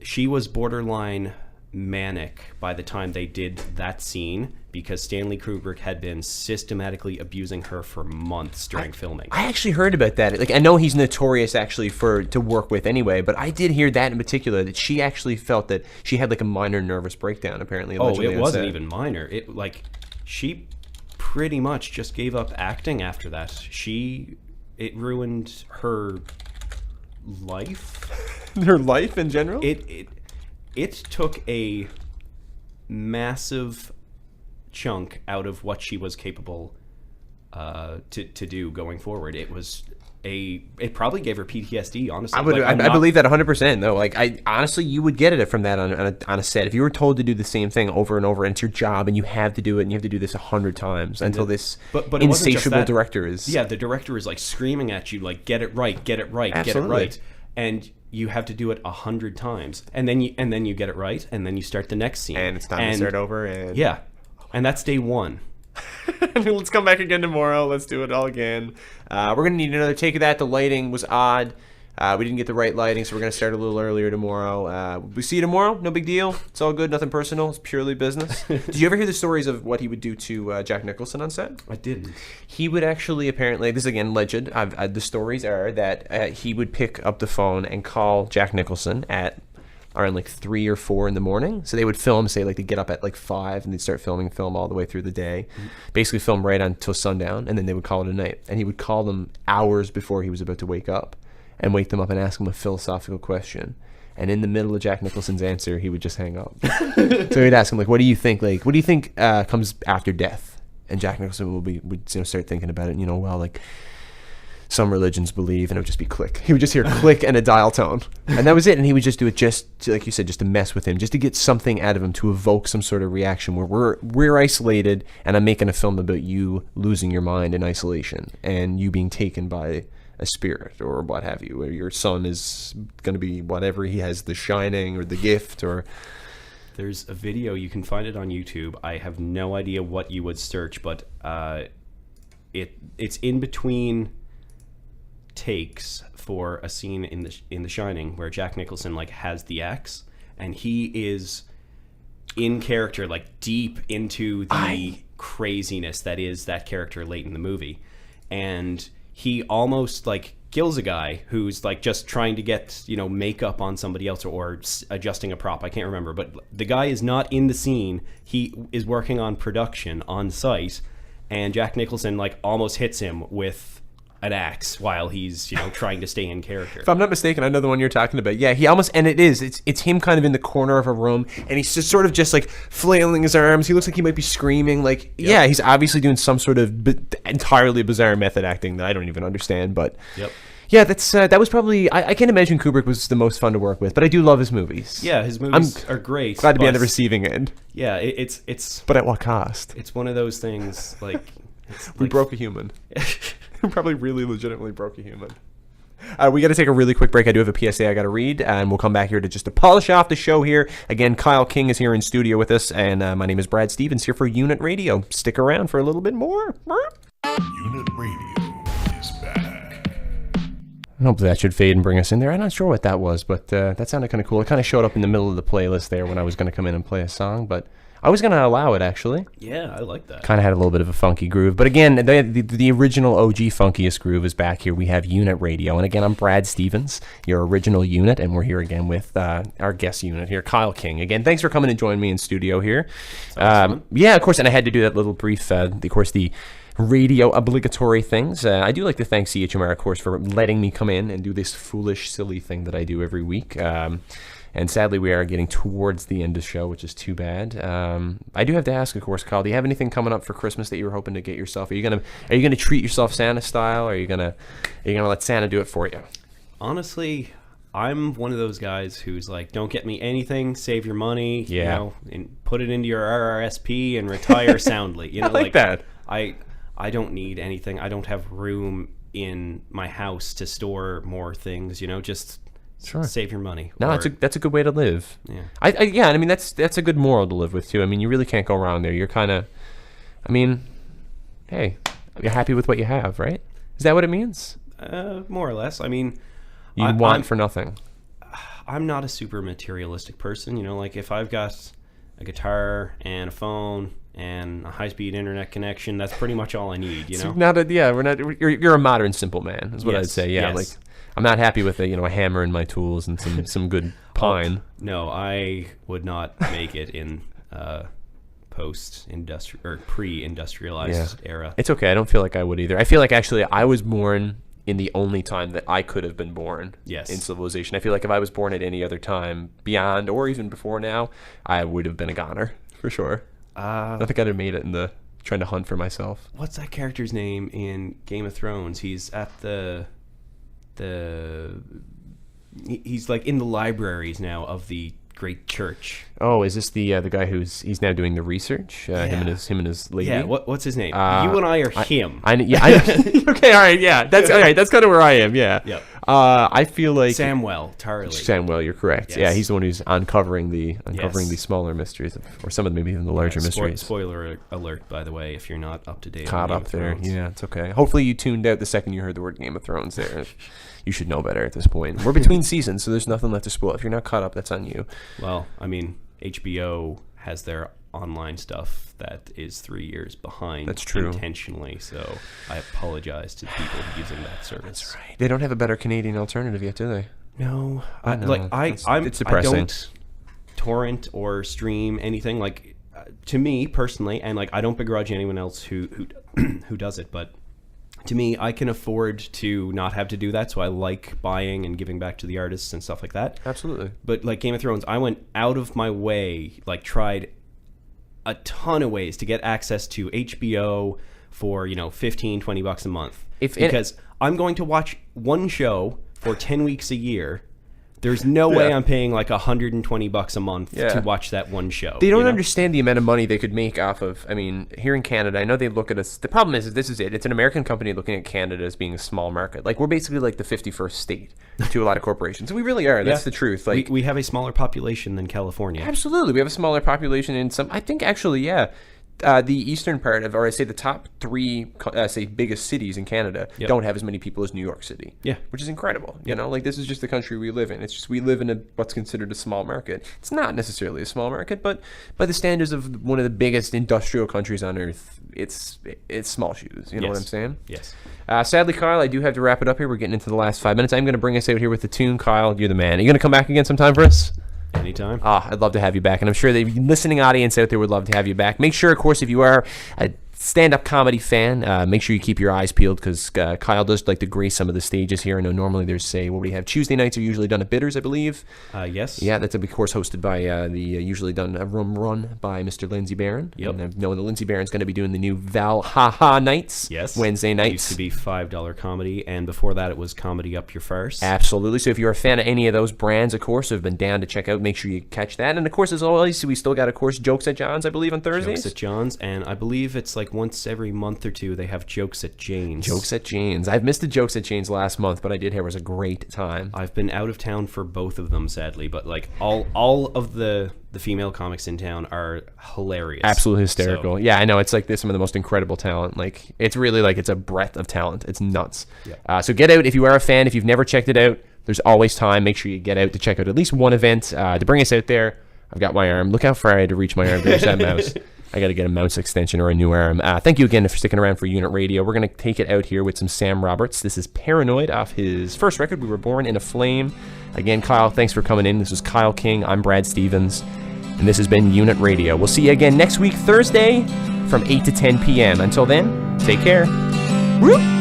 she was borderline manic by the time they did that scene because Stanley Kubrick had been systematically abusing her for months during filming. I actually heard about that. Like, I know he's notorious actually to work with anyway, but I did hear that in particular, that she actually felt that she had like a minor nervous breakdown apparently. It wasn't even minor. She pretty much just gave up acting after that. It ruined her life. Her life in general? It took a massive chunk out of what she was capable to do going forward. It probably gave her PTSD, honestly. I believe that 100%, though. Like, honestly, you would get it from that on a set. If you were told to do the same thing over and over, and it's your job, and you have to do it, and you have to do this 100 times until this insatiable director is... Yeah, the director is, like, screaming at you, like, get it right, get it right, Absolutely. Get it right. And you have to do it 100 times. And then you get it right, and then you start the next scene. And it's time to start over. And yeah. And that's day one. Let's come back again tomorrow. Let's do it all again. We're going to need another take of that. The lighting was odd. We didn't get the right lighting, so we're going to start a little earlier tomorrow. We see you tomorrow. No big deal. It's all good. Nothing personal. It's purely business. Did you ever hear the stories of what he would do to Jack Nicholson on set? I didn't. He would actually, apparently, this is again legend. The stories are that he would pick up the phone and call Jack Nicholson at around like 3 or 4 in the morning. So they would film, say like they get up at like 5 and they'd start film all the way through the day. Basically film right until sundown, and then they would call it a night. And he would call them hours before he was about to wake up and wake them up and ask them a philosophical question. And in the middle of Jack Nicholson's answer, he would just hang up. So he'd ask him, like, what do you think comes after death? And Jack Nicholson would start thinking about it, well, like, some religions believe, and it would just be click. He would just hear click and a dial tone. And that was it. And he would just do it just to, like you said, just to mess with him, just to get something out of him, to evoke some sort of reaction where we're isolated, and I'm making a film about you losing your mind in isolation and you being taken by a spirit or what have you, where your son is going to be whatever he has, the shining or the gift or... There's a video, you can find it on YouTube. I have no idea what you would search, but it's in between takes for a scene in the Shining where Jack Nicholson like has the axe and he is in character, like deep into the craziness that is that character late in the movie, and he almost like kills a guy who's like just trying to get, you know, makeup on somebody else or adjusting a prop. I can't remember, but the guy is not in the scene. He is working on production on site, and Jack Nicholson like almost hits him with an axe while he's, you know, trying to stay in character. If I'm not mistaken, I know the one you're talking about. Yeah, he almost, and it's him kind of in the corner of a room, and he's just sort of just like flailing his arms. He looks like he might be screaming. Like, yeah, he's obviously doing some sort of entirely bizarre method acting that I don't even understand. But yeah, that was probably, I can't imagine Kubrick was the most fun to work with, but I do love his movies. Yeah, his movies are great. Glad to be on the receiving end. Yeah, it's. But at what cost? It's one of those things like. We broke a human. We probably really legitimately broke a human. We got to take a really quick break. I do have a PSA I got to read, and we'll come back here to polish off the show here. Again, Kyle King is here in studio with us, and my name is Brad Stevens here for Unit Radio. Stick around for a little bit more. Unit Radio is back. I hope that should fade and bring us in there. I'm not sure what that was, but that sounded kind of cool. It kind of showed up in the middle of the playlist there when I was going to come in and play a song, but I was going to allow it, actually. Yeah, I like that. Kind of had a little bit of a funky groove. But again, the original OG funkiest groove is back here. We have Unit Radio. And again, I'm Brad Stevens, your original unit. And we're here again with our guest unit here, Kyle King. Again, thanks for coming and joining me in studio here. Yeah, of course. And I had to do that little brief, of course, the radio obligatory things. I do like to thank CHMR, of course, for letting me come in and do this foolish, silly thing that I do every week. And sadly, we are getting towards the end of the show, which is too bad. I do have to ask, of course, Kyle, do you have anything coming up for Christmas that you were hoping to get yourself? Are you gonna treat yourself Santa style, or are you gonna let Santa do it for you? Honestly, I'm one of those guys who's like, don't get me anything, save your money, you know, and put it into your RRSP and retire soundly. You know, I like that. I don't need anything. I don't have room in my house to store more things. You know, just. Sure. Save your money. No, that's a good way to live. Yeah. I mean that's a good moral to live with too. I mean, you really can't go wrong there. You're kind of, I mean, hey, you're happy with what you have, right? Is that what it means? More or less. I mean, you want for nothing. I'm not a super materialistic person. You know, like if I've got a guitar and a phone and a high-speed internet connection, that's pretty much all I need. You know. You're a modern simple man, is what I'd say. Yeah, yes. Like. I'm not happy with a hammer in my tools and some good pine. No, I would not make it in post-industrial or pre-industrialized era. It's okay. I don't feel like I would either. I feel like actually I was born in the only time that I could have been born in civilization. I feel like if I was born at any other time beyond or even before now, I would have been a goner for sure. I don't think I'd have made it in the trying to hunt for myself. What's that character's name in Game of Thrones? He's at he's like in the libraries now of the great church. Oh, is this the guy he's now doing the research? Him and his lady. Yeah. What's his name? You and I are him. Okay. All right. Yeah. That's all right. That's kind of where I am. Yeah. Yep. I feel like Samwell Tarly. Samwell, you're correct. Yes. Yeah, he's the one who's uncovering the smaller mysteries, or some of maybe even the larger mysteries. Spoiler alert, by the way, if you're not up to date. Caught up there. Yeah, it's okay. Hopefully you tuned out the second you heard the word Game of Thrones there. You should know better at this point. We're between seasons, so there's nothing left to spoil. If you're not caught up, that's on you. Well, I mean, HBO has their online stuff that is 3 years behind. That's true. Intentionally, so I apologize to people using that service. That's right. They don't have a better Canadian alternative yet, do they? No. It's depressing. I don't torrent or stream anything. Like, to me personally, and like I don't begrudge anyone else who does it, but to me, I can afford to not have to do that, so I like buying and giving back to the artists and stuff like that. Absolutely. But like Game of Thrones, I went out of my way, like tried a ton of ways to get access to HBO for, $15-20 a month. Because I'm going to watch one show for 10 weeks a year. There's no way I'm paying like $120 a month to watch that one show. They don't understand the amount of money they could make off of, I mean, here in Canada, I know they look at us. The problem is this is it. It's an American company looking at Canada as being a small market. Like, we're basically like the 51st state to a lot of corporations. We really are. That's the truth. Like, we have a smaller population than California. Absolutely. We have a smaller population in some, I think actually, the eastern part of, or I say the top three, say biggest cities in Canada don't have as many people as New York City. Yeah. Which is incredible. You know, like this is just the country we live in. It's just we live in what's considered a small market. It's not necessarily a small market, but by the standards of one of the biggest industrial countries on earth, it's small shoes. You know what I'm saying? Yes. Sadly, Kyle, I do have to wrap it up here. We're getting into the last 5 minutes. I'm going to bring us out here with the tune. Kyle, you're the man. Are you going to come back again sometime for us? Anytime. I'd love to have you back, and I'm sure the listening audience out there would love to have you back. Make sure, of course, if you are a stand-up comedy fan, make sure you keep your eyes peeled, because Kyle does like to grace some of the stages here. I know normally there's, say, what we have, Tuesday nights are usually done at Bitters, I believe. Yes. Yeah, that's, of course, hosted by the usually done room run by Mr. Lindsey Barron. Yep. And I know that Lindsey Barron's going to be doing the new Val Ha Ha nights. Yes. Wednesday nights. It used to be $5 comedy, and before that it was Comedy Up Your Farce. Absolutely. So if you're a fan of any of those brands, of course, have been down to check out, make sure you catch that. And of course, as always, we still got, of course, Jokes at John's, I believe, on Thursdays. Jokes at John's, and I believe it's like once every month or two they have Jokes at Jane's. Jokes at Jane's. I've missed the Jokes at Jane's last month, but I did hear it was a great time. I've been out of town for both of them, sadly, but like all of the female comics in town are hilarious. Absolutely hysterical. So, yeah, I know. It's like there's some of the most incredible talent. Like it's really like it's a breadth of talent. It's nuts. Yeah. So get out if you are a fan. If you've never checked it out, there's always time. Make sure you get out to check out at least one event to bring us out there. I've got my arm. Look how far I had to reach my arm to reach that mouse. I got to get a mouse extension or a new arm. Thank you again for sticking around for Unit Radio. We're going to take it out here with some Sam Roberts. This is Paranoid off his first record, We Were Born in a Flame. Again, Kyle, thanks for coming in. This was Kyle King. I'm Brad Stevens. And this has been Unit Radio. We'll see you again next week, Thursday, from 8 to 10 p.m. Until then, take care. Whoop!